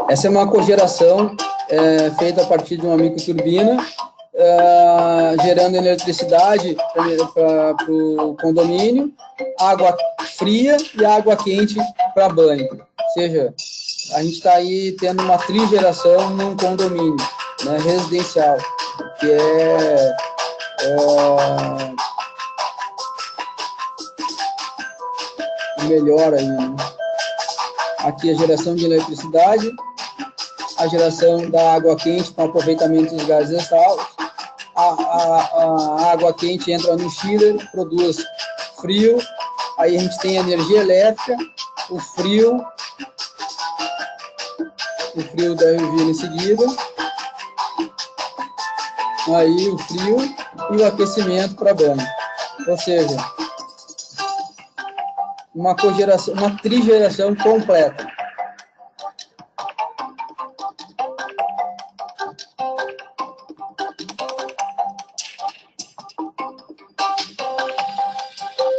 Essa é uma cogeração feita a partir de uma microturbina, gerando eletricidade para o condomínio, água fria e água quente para banho. Ou seja, a gente está aí tendo uma trigeração num condomínio, né, residencial, que melhor aí, né? Aqui a geração de eletricidade, a geração da água quente com aproveitamento dos gases exaustos. A água quente entra no chiller, produz frio, aí a gente tem energia elétrica, o frio deve vir em seguida, aí o frio e o aquecimento para banho. Ou seja, uma cogeração, uma trigeração completa.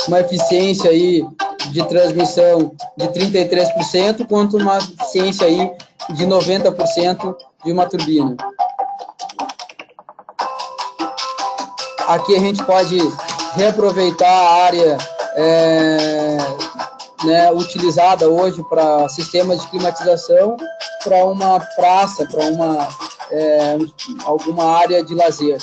Uma eficiência aí de transmissão de 33%, quanto uma eficiência aí de 90% de uma turbina. Aqui a gente pode reaproveitar a área né, utilizada hoje para sistemas de climatização, para uma praça, para alguma área de lazer.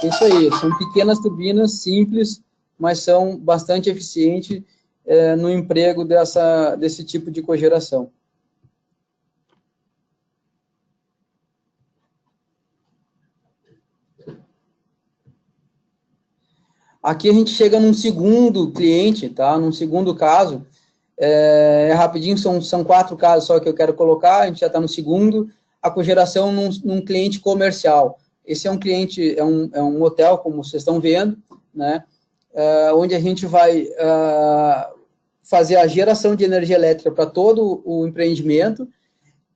Isso aí, são pequenas turbinas simples, mas são bastante eficientes no emprego desse tipo de cogeração. Aqui a gente chega num segundo cliente, tá? Num segundo caso, rapidinho, são 4 casos só que eu quero colocar, a gente já está no segundo, a cogeração num cliente comercial. Esse é um cliente, é um hotel, como vocês estão vendo, né? Onde a gente vai fazer a geração de energia elétrica para todo o empreendimento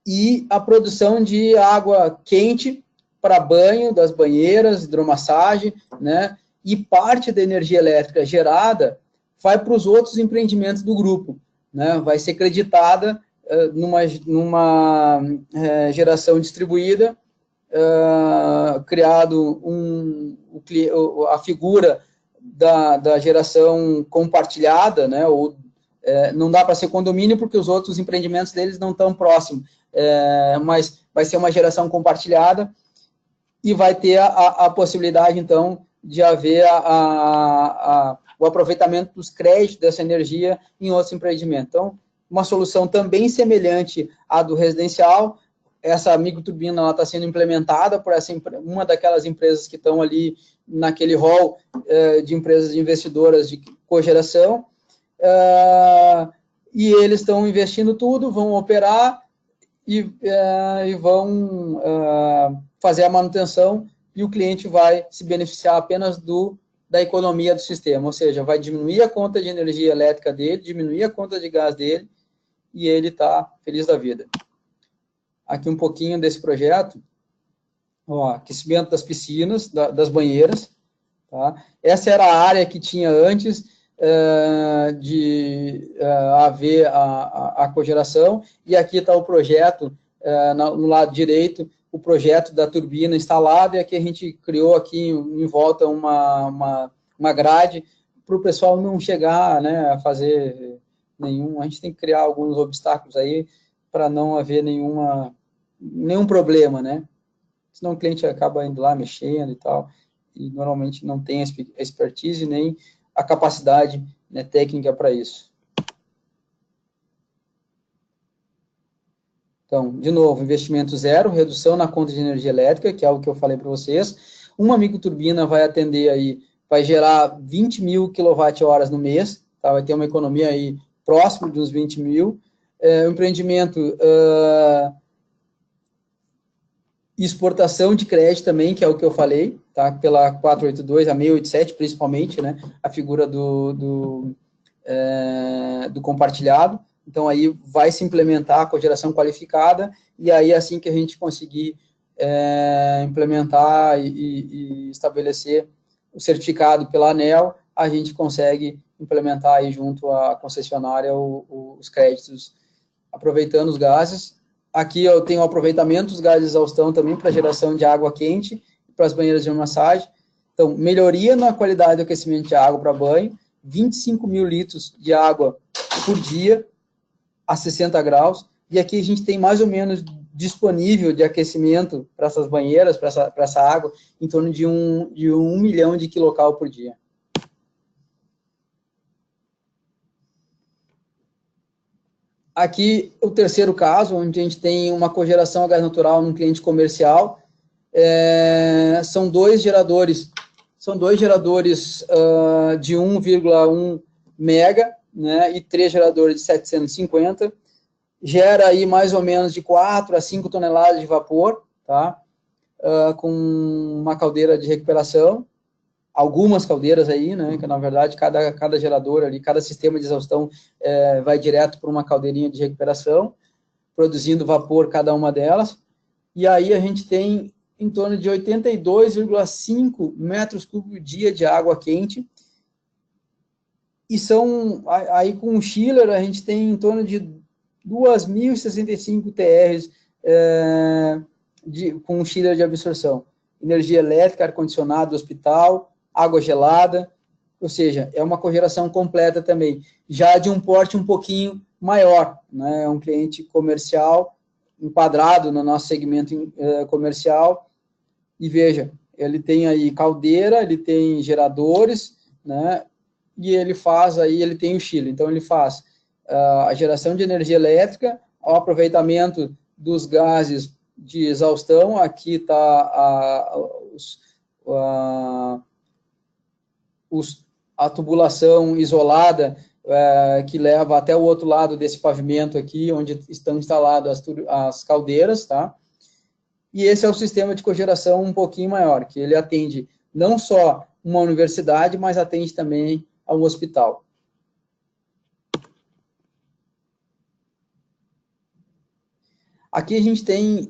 e a produção de água quente para banho, das banheiras, hidromassagem, né? E parte da energia elétrica gerada vai para os outros empreendimentos do grupo, né? Vai ser creditada numa geração distribuída, criado a figura da geração compartilhada, né? Não dá para ser condomínio porque os outros empreendimentos deles não estão próximos, mas vai ser uma geração compartilhada e vai ter a possibilidade, então, de haver o aproveitamento dos créditos dessa energia em outros empreendimentos. Então, uma solução também semelhante à do residencial. Essa microturbina está sendo implementada por uma daquelas empresas que estão ali naquele hall de empresas investidoras de cogeração, e eles estão investindo tudo, vão operar e vão fazer a manutenção, e o cliente vai se beneficiar apenas do da economia do sistema, ou seja, vai diminuir a conta de energia elétrica dele, diminuir a conta de gás dele, e ele está feliz da vida. Aqui um pouquinho desse projeto, ó, aquecimento das piscinas, das banheiras, tá? Essa era a área que tinha antes de haver a cogeração, e aqui está o projeto, no lado direito, o projeto da turbina instalada, e aqui a gente criou aqui em volta uma grade para o pessoal não chegar, né, a fazer nenhum, a gente tem que criar alguns obstáculos aí para não haver nenhum problema, né, senão o cliente acaba indo lá mexendo e tal, e normalmente não tem a expertise nem a capacidade, né, técnica para isso. Então, de novo, investimento zero, redução na conta de energia elétrica, que é algo que eu falei para vocês. Uma microturbina vai atender aí, vai gerar 20 mil kWh no mês, tá? Vai ter uma economia aí próximo de uns 20 mil. O empreendimento, exportação de crédito também, que é o que eu falei, tá? Pela 482, a 687, principalmente, né? A figura do compartilhado. Então, aí vai se implementar a cogeração qualificada, e aí, assim que a gente conseguir implementar e estabelecer o certificado pela ANEEL, a gente consegue implementar aí junto à concessionária os créditos, aproveitando os gases. Aqui eu tenho o aproveitamento dos gases de exaustão também para geração de água quente, para as banheiras de massagem. Então, melhoria na qualidade do aquecimento de água para banho, 25 mil litros de água por dia, a 60 graus, e aqui a gente tem mais ou menos disponível de aquecimento para essas banheiras, para essa água, em torno de 1 milhão de quilocal por dia. Aqui, o terceiro caso, onde a gente tem uma cogeração a gás natural num cliente comercial, são dois geradores de 1,1 mega, né, e 3 geradores de 750, gera aí mais ou menos de 4 a 5 toneladas de vapor, tá, com uma caldeira de recuperação, algumas caldeiras aí, né, que na verdade cada gerador ali, cada sistema de exaustão vai direto para uma caldeirinha de recuperação, produzindo vapor cada uma delas, e aí a gente tem em torno de 82,5 metros cúbicos dia de água quente, e são, aí com o chiller, a gente tem em torno de 2.065 TRs com o chiller de absorção. Energia elétrica, ar-condicionado, hospital, água gelada, ou seja, é uma cogeração completa também, já de um porte um pouquinho maior, né? É um cliente comercial, enquadrado no nosso segmento comercial, e veja, ele tem aí caldeira, ele tem geradores, né? E ele faz aí, ele tem o chiller, então ele faz a geração de energia elétrica, o aproveitamento dos gases de exaustão, aqui está a tubulação isolada, que leva até o outro lado desse pavimento aqui, onde estão instaladas as caldeiras, tá? E esse é o sistema de cogeração um pouquinho maior, que ele atende não só uma universidade, mas atende também a um hospital. Aqui a gente tem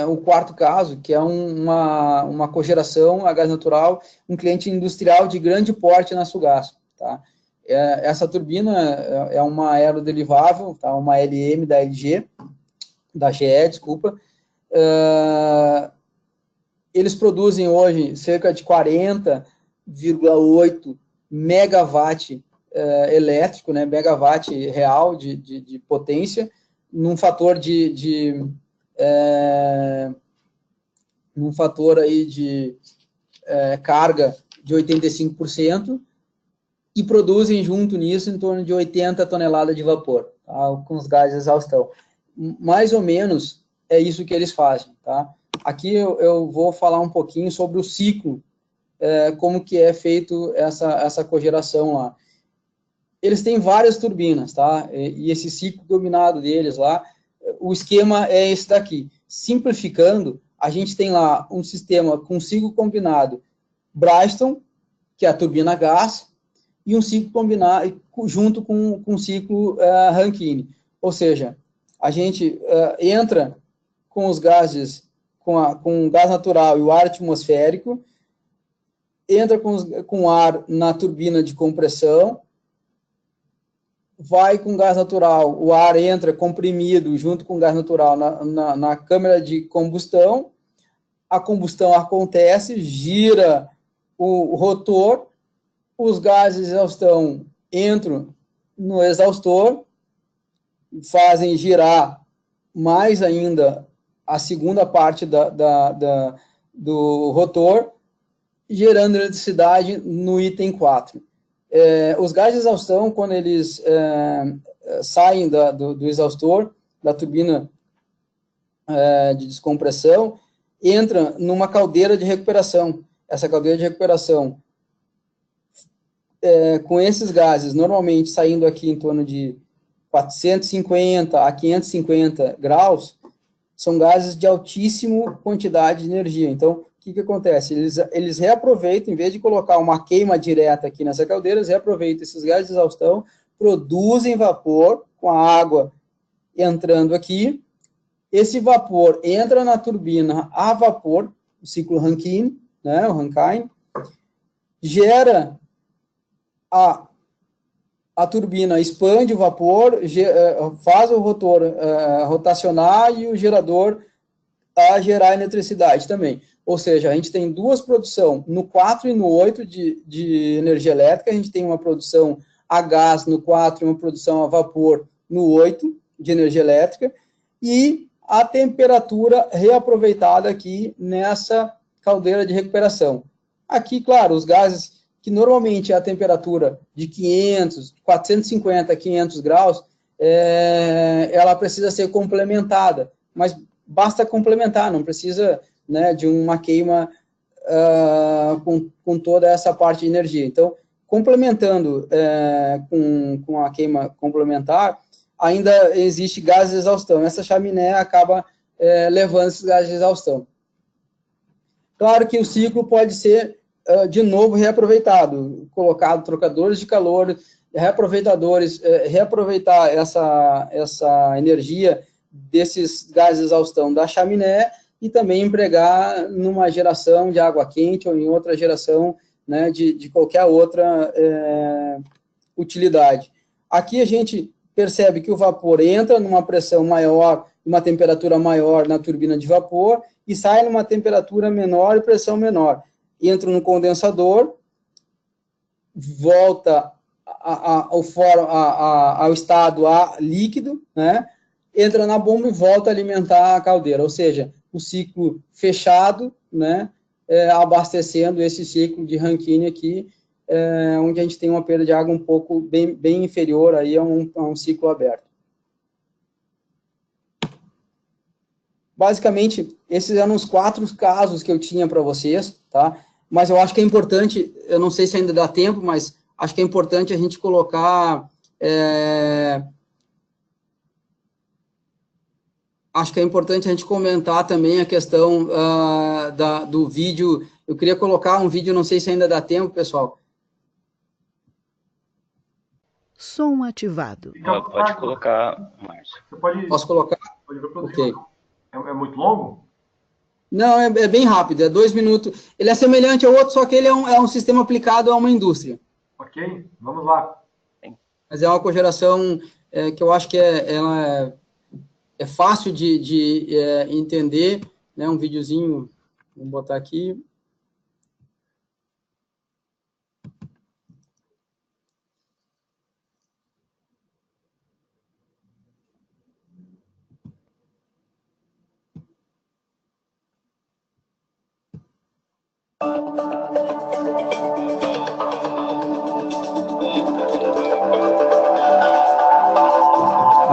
o quarto caso, que é uma cogeração a gás natural, um cliente industrial de grande porte na Sulgás, tá? Essa turbina é uma aeroderivável, tá? Uma LM da LG, da GE, desculpa. Eles produzem hoje cerca de 40,8 megawatt elétrico, né, megawatt real de potência, num fator num fator aí de carga de 85%, e produzem junto nisso em torno de 80 toneladas de vapor, tá, com os gases de exaustão. Mais ou menos é isso que eles fazem, tá? Aqui eu vou falar um pouquinho sobre o ciclo, como que é feito essa cogeração lá. Eles têm várias turbinas, tá? E esse ciclo dominado deles lá, o esquema é esse daqui. Simplificando, a gente tem lá um sistema com ciclo combinado Bryston, que é a turbina a gás, e um ciclo combinado junto com um ciclo Rankine. Ou seja, a gente entra com os gases, com o gás natural e o ar atmosférico, entra com ar na turbina de compressão, vai com gás natural, o ar entra comprimido junto com gás natural na câmara de combustão, a combustão acontece, gira o rotor, os gases de exaustão entram no exaustor, fazem girar mais ainda a segunda parte do rotor, gerando eletricidade no item 4. Os gases de exaustão, quando eles saem do exaustor, da turbina de descompressão, entra numa caldeira de recuperação. Essa caldeira de recuperação, com esses gases, normalmente saindo aqui em torno de 450 a 550 graus, são gases de altíssima quantidade de energia. Então, o que acontece? Eles reaproveitam, em vez de colocar uma queima direta aqui nessa caldeira, eles reaproveitam esses gases de exaustão, produzem vapor com a água entrando aqui. Esse vapor entra na turbina a vapor, o ciclo Rankine, né, o Rankine, gera a turbina, expande o vapor, faz o rotor rotacionar e o gerador a gerar eletricidade também. Ou seja, a gente tem duas produções, no 4 e no 8 de energia elétrica, a gente tem uma produção a gás no 4 e uma produção a vapor no 8 de energia elétrica, e a temperatura reaproveitada aqui nessa caldeira de recuperação. Aqui, claro, os gases que normalmente é a temperatura de 450 a 500 graus, ela precisa ser complementada, mas basta complementar, não precisa, né, de uma queima com toda essa parte de energia. Então, complementando com a queima complementar, ainda existe gás de exaustão. Essa chaminé acaba levando esses gases de exaustão. Claro que o ciclo pode ser, de novo, reaproveitado, colocado trocadores de calor, reaproveitadores, reaproveitar essa energia desses gases de exaustão da chaminé e também empregar numa geração de água quente ou em outra geração, né, de qualquer outra utilidade. Aqui a gente percebe que o vapor entra numa pressão maior, uma temperatura maior na turbina de vapor e sai numa temperatura menor e pressão menor. Entra no condensador, volta ao estado líquido, né? Entra na bomba e volta a alimentar a caldeira, ou seja, o ciclo fechado, né? Abastecendo esse ciclo de Rankine aqui, onde a gente tem uma perda de água um pouco bem inferior aí a um ciclo aberto. Basicamente, esses eram os 4 casos que eu tinha para vocês, tá? Mas eu acho que é importante, eu não sei se ainda dá tempo, mas acho que é importante a gente colocar... acho que é importante a gente comentar também a questão do vídeo. Eu queria colocar um vídeo, não sei se ainda dá tempo, pessoal. Som ativado. Pode colocar, Márcio. Posso colocar? Pode reproduzir. Ok. É muito longo? Não, é bem rápido, é 2 minutos. Ele é semelhante ao outro, só que ele é um sistema aplicado a uma indústria. Ok, vamos lá. Mas é uma cogeração que eu acho que ela é fácil de entender, né? Um videozinho, vou botar aqui.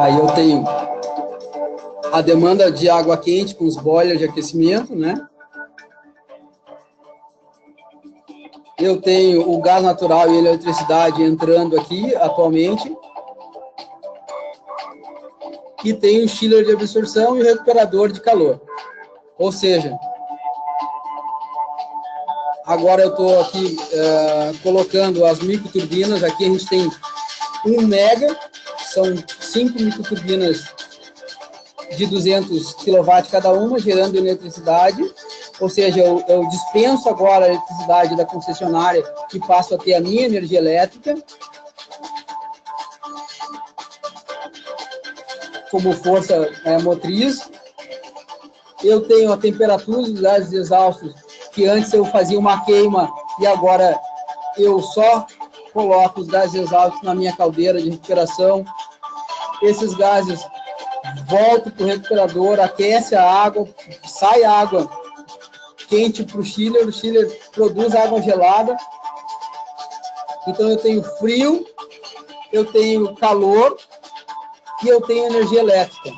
Aí eu tenho a demanda de água quente com os boilers de aquecimento, né? Eu tenho o gás natural e a eletricidade entrando aqui atualmente. E tenho o chiller de absorção e o recuperador de calor. Ou seja, agora eu estou aqui colocando as microturbinas. Aqui a gente tem 1 mega, são 5 microturbinas de 200 kW cada uma, gerando eletricidade, ou seja, eu dispenso agora a eletricidade da concessionária e passo a ter a minha energia elétrica como força motriz. Eu tenho a temperatura dos gases exaustos, que antes eu fazia uma queima e agora eu só coloco os gases exaustos na minha caldeira de recuperação. Esses gases voltam para o recuperador, aquece a água, sai água quente para o chiller produz água gelada. Então eu tenho frio, eu tenho calor e eu tenho energia elétrica,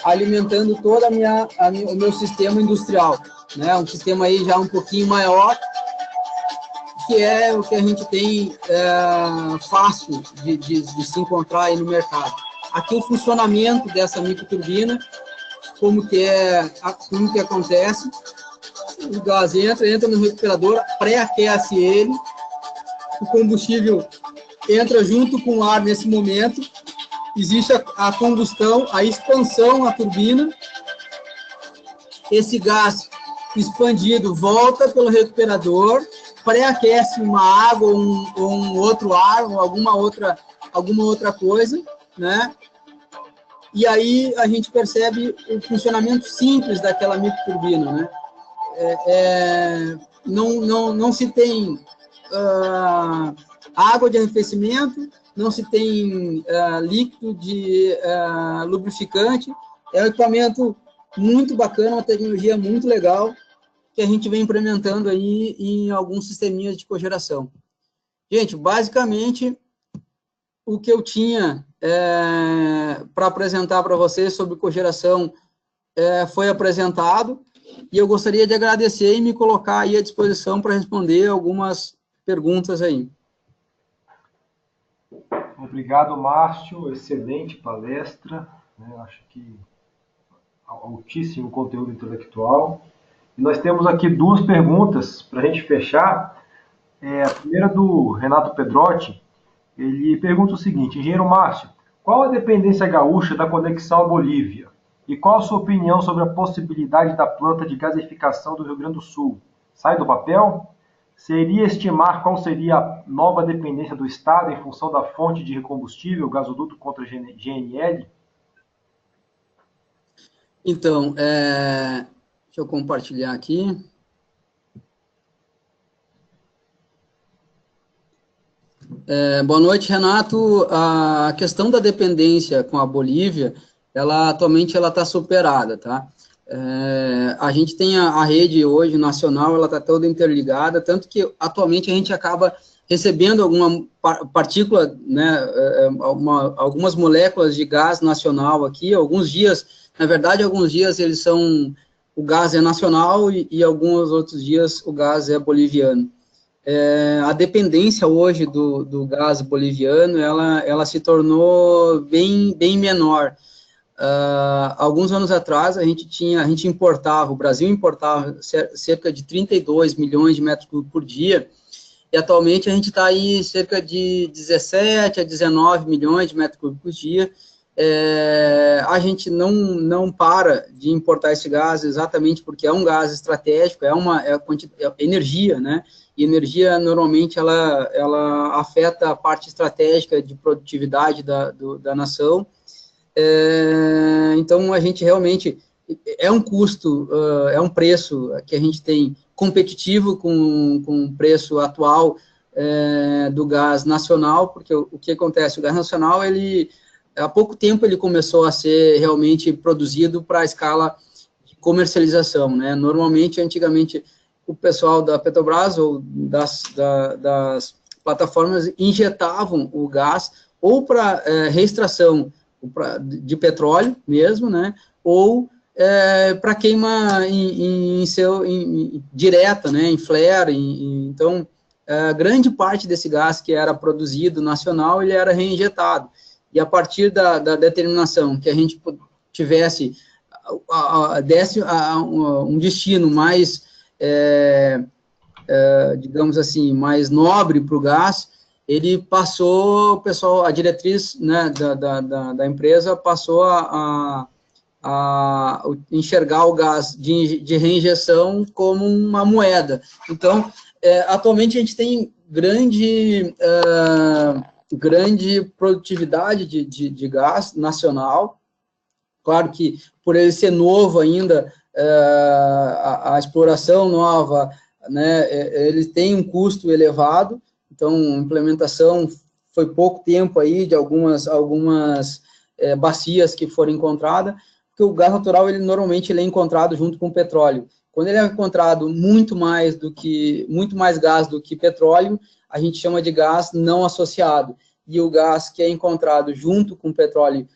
alimentando todo o meu sistema industrial, né? Um sistema aí já um pouquinho maior, que é o que a gente tem fácil de se encontrar aí no mercado. Aqui o funcionamento dessa microturbina, como que acontece, o gás entra no recuperador, pré-aquece ele, o combustível entra junto com o ar nesse momento, existe a combustão, a expansão na turbina, esse gás expandido volta pelo recuperador, pré-aquece uma água ou um outro ar, ou alguma outra coisa, né? E aí a gente percebe o funcionamento simples daquela microturbina, né? Não se tem água de arrefecimento, não se tem líquido de lubrificante. É um equipamento muito bacana, uma tecnologia muito legal que a gente vem implementando aí em alguns sisteminhas de cogeração. Gente, basicamente, o que eu tinha para apresentar para vocês sobre cogeração foi apresentado, e eu gostaria de agradecer e me colocar aí à disposição para responder algumas perguntas aí. Obrigado, Márcio. Excelente palestra, né? Acho que altíssimo conteúdo intelectual. E nós temos aqui 2 perguntas para a gente fechar. A primeira do Renato Pedrotti. Ele pergunta o seguinte: engenheiro Márcio, qual a dependência gaúcha da conexão à Bolívia? E qual a sua opinião sobre a possibilidade da planta de gasificação do Rio Grande do Sul? Sai do papel? Seria estimar qual seria a nova dependência do Estado em função da fonte de combustível, gasoduto contra GNL? Então, deixa eu compartilhar aqui. Boa noite, Renato. A questão da dependência com a Bolívia, atualmente ela está superada, tá? A gente tem a rede hoje nacional, ela está toda interligada, tanto que atualmente a gente acaba recebendo alguma partícula, né, algumas moléculas de gás nacional aqui. Alguns dias, na verdade, alguns dias o gás é nacional e alguns outros dias o gás é boliviano. A dependência hoje do gás boliviano, ela se tornou bem menor. Alguns anos atrás, o Brasil importava cerca de 32 milhões de metros cúbicos por dia, e atualmente a gente está aí cerca de 17 a 19 milhões de metros cúbicos por dia. A gente não para de importar esse gás exatamente porque é um gás estratégico, é energia, né? E energia, normalmente, ela afeta a parte estratégica de produtividade da nação. Então, a gente realmente, é um custo, é um preço que a gente tem competitivo com o preço atual do gás nacional, porque o que acontece? O gás nacional, há pouco tempo, ele começou a ser realmente produzido para a escala de comercialização, né? Normalmente, antigamente, o pessoal da Petrobras ou das plataformas injetavam o gás ou para reextração de petróleo mesmo, né, ou para queima direta, né, em flare. Então, grande parte desse gás que era produzido nacional, ele era reinjetado. E a partir da determinação que a gente tivesse um destino mais digamos assim, mais nobre para o gás, ele passou, o pessoal, a diretriz, né, da empresa passou a enxergar o gás de reinjeção como uma moeda. Então, atualmente a gente tem grande produtividade de gás nacional. Claro que, por ele ser novo ainda, a exploração nova, né, ele tem um custo elevado, então, a implementação foi pouco tempo aí de algumas bacias que foram encontradas, porque o gás natural, ele normalmente ele é encontrado junto com o petróleo. Quando ele é encontrado muito mais gás do que petróleo, a gente chama de gás não associado. E o gás que é encontrado junto com o petróleo,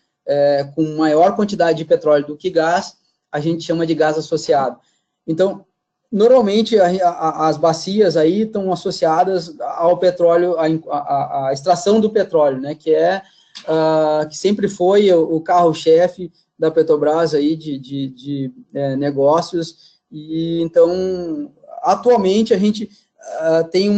com maior quantidade de petróleo do que gás, a gente chama de gás associado. Então, normalmente, as bacias aí estão associadas ao petróleo, à extração do petróleo, né, que sempre foi o carro-chefe da Petrobras aí de negócios. E então, atualmente, a gente tem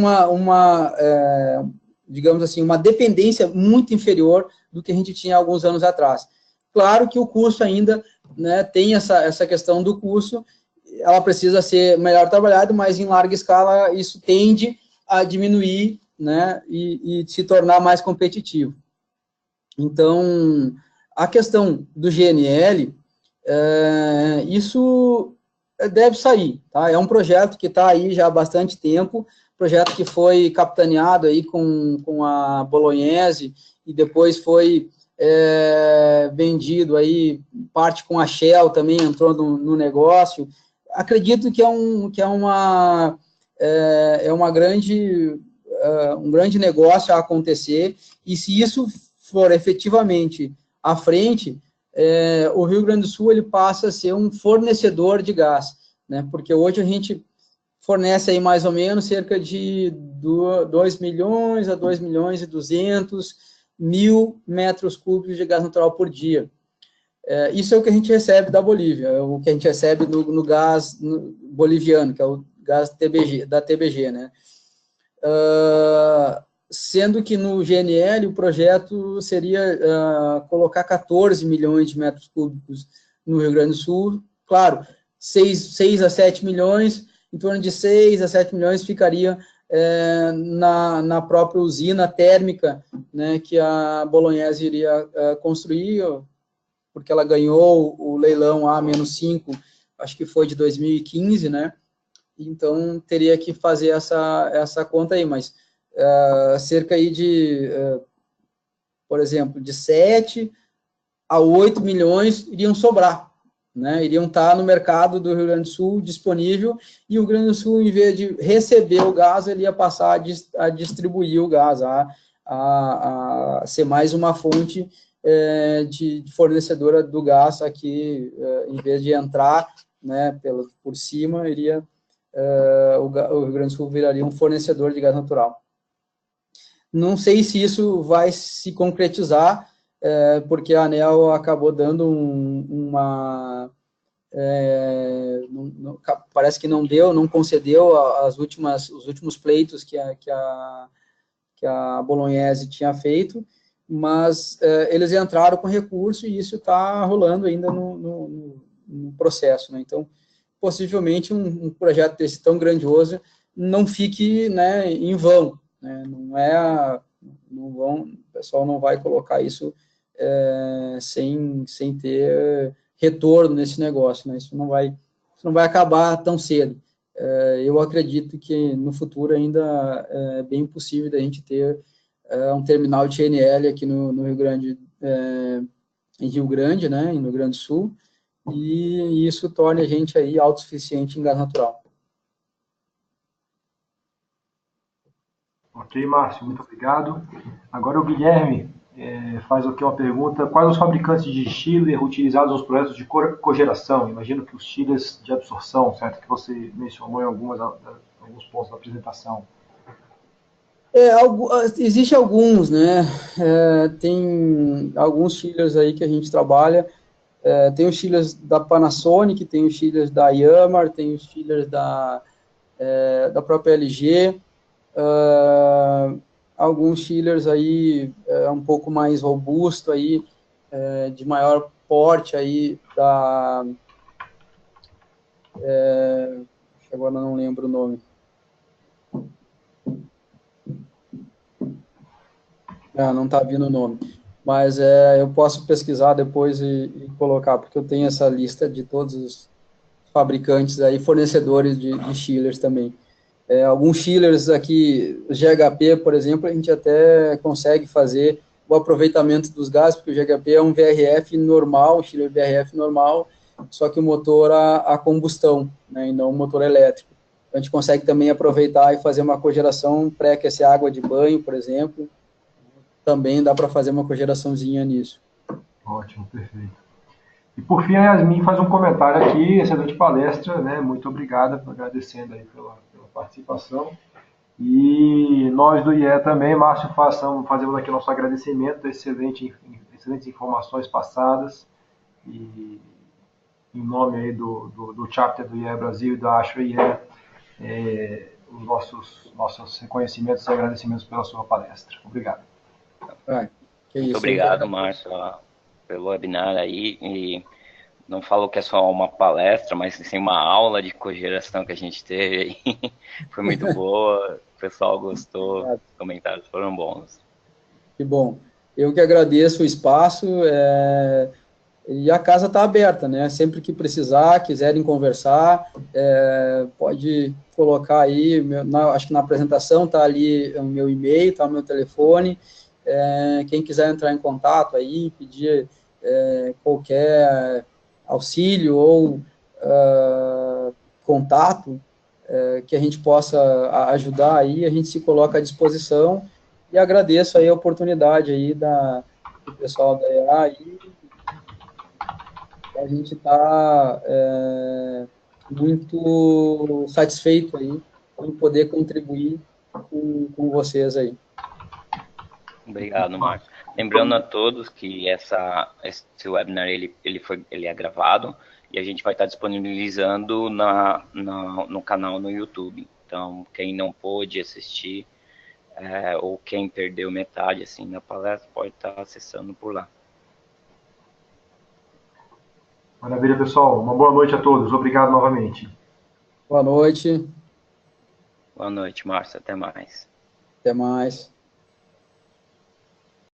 digamos assim, uma dependência muito inferior do que a gente tinha alguns anos atrás. Claro que o custo ainda, né, tem essa questão do custo, ela precisa ser melhor trabalhada, mas em larga escala isso tende a diminuir, né, e se tornar mais competitivo. Então, a questão do GNL, isso deve sair, tá? É um projeto que está aí já há bastante tempo, projeto que foi capitaneado aí com a Bolognese e depois foi vendido aí, parte com a Shell também entrou no negócio. Acredito que um grande negócio a acontecer, e se isso for efetivamente à frente, o Rio Grande do Sul ele passa a ser um fornecedor de gás, né? Porque hoje a gente fornece aí mais ou menos cerca de 2 milhões a 2 milhões e 200 mil metros cúbicos de gás natural por dia. Isso é o que a gente recebe da Bolívia, o que a gente recebe no gás boliviano, que é o gás da TBG, né? Sendo que no GNL o projeto seria colocar 14 milhões de metros cúbicos no Rio Grande do Sul. Claro, 6 a 7 milhões, em torno de 6 a 7 milhões ficaria na própria usina térmica, né, que a Bolognese iria construir, porque ela ganhou o leilão A-5, acho que foi de 2015, né? Então, teria que fazer essa conta aí, mas cerca aí por exemplo, de 7 a 8 milhões iriam sobrar, né? Iriam estar no mercado do Rio Grande do Sul disponível, e o Rio Grande do Sul, em vez de receber o gás, ele ia passar a distribuir o gás, a ser mais uma fonte de fornecedora do gás aqui, em vez de entrar, né, por cima, iria o Rio Grande do Sul viraria um fornecedor de gás natural. Não sei se isso vai se concretizar, porque a ANEEL acabou dando parece que não concedeu os últimos pleitos que a Bolognese tinha feito, mas eles entraram com recurso e isso está rolando ainda no processo, né? Então, possivelmente um projeto desse tão grandioso não fique, né, em vão, né? O pessoal não vai colocar isso sem ter retorno nesse negócio, né? Isso não vai acabar tão cedo. Eu acredito que no futuro ainda é bem possível da gente ter um terminal de GNL aqui no Rio Grande, em Rio Grande, né, no Rio Grande do Sul, e isso torna a gente aí autossuficiente em gás natural. Ok, Márcio, muito obrigado. Agora o Guilherme faz aqui uma pergunta: quais os fabricantes de chiller utilizados nos projetos de cogeração? Imagino que os chillers de absorção, certo? Que você mencionou em alguns pontos da apresentação. Existe alguns, né? Tem alguns chillers aí que a gente trabalha. Tem os chillers da Panasonic, tem os chillers da Yanmar, tem os chillers da da própria LG, alguns chillers aí um pouco mais robusto aí, de maior porte aí agora não lembro o nome. Não está vindo o nome. Mas eu posso pesquisar depois e colocar, porque eu tenho essa lista de todos os fabricantes aí, fornecedores de chillers também. Alguns chillers aqui, os GHP, por exemplo, a gente até consegue fazer o aproveitamento dos gases, porque o GHP é um VRF normal, um chiller VRF normal, só que o motor a combustão, né, e não o motor elétrico. Então, a gente consegue também aproveitar e fazer uma cogeração pré-aquecer água de banho, por exemplo. Também dá para fazer uma cogeraçãozinha nisso. Ótimo, perfeito. E por fim, a Yasmin faz um comentário aqui, excelente palestra, né? Muito obrigada, agradecendo aí pela participação. E nós do IE também, Márcio, fazemos aqui nosso agradecimento, excelentes informações passadas, e em nome aí do chapter do IE Brasil e da ASHRAE IE, os nossos reconhecimentos e agradecimentos pela sua palestra. Obrigado. Muito obrigado, Márcio, pelo webinar aí. E não falo que é só uma palestra, mas sim uma aula de cogeração que a gente teve aí. Foi muito boa, o pessoal gostou, os comentários foram bons. Que bom. Eu que agradeço o espaço, e a casa está aberta, né? Sempre que precisar, quiserem conversar, pode colocar aí, acho que na apresentação está ali o meu e-mail, está o meu telefone. Quem quiser entrar em contato aí, pedir qualquer auxílio ou contato que a gente possa ajudar aí, a gente se coloca à disposição, e agradeço aí a oportunidade aí do pessoal da EA aí. A gente está muito satisfeito aí em poder contribuir com vocês aí. Obrigado, Márcio. Lembrando a todos que esse webinar ele é gravado e a gente vai estar disponibilizando no canal no YouTube. Então, quem não pôde assistir ou quem perdeu metade assim da palestra pode estar acessando por lá. Maravilha, pessoal. Uma boa noite a todos. Obrigado novamente. Boa noite. Boa noite, Márcio. Até mais. Até mais.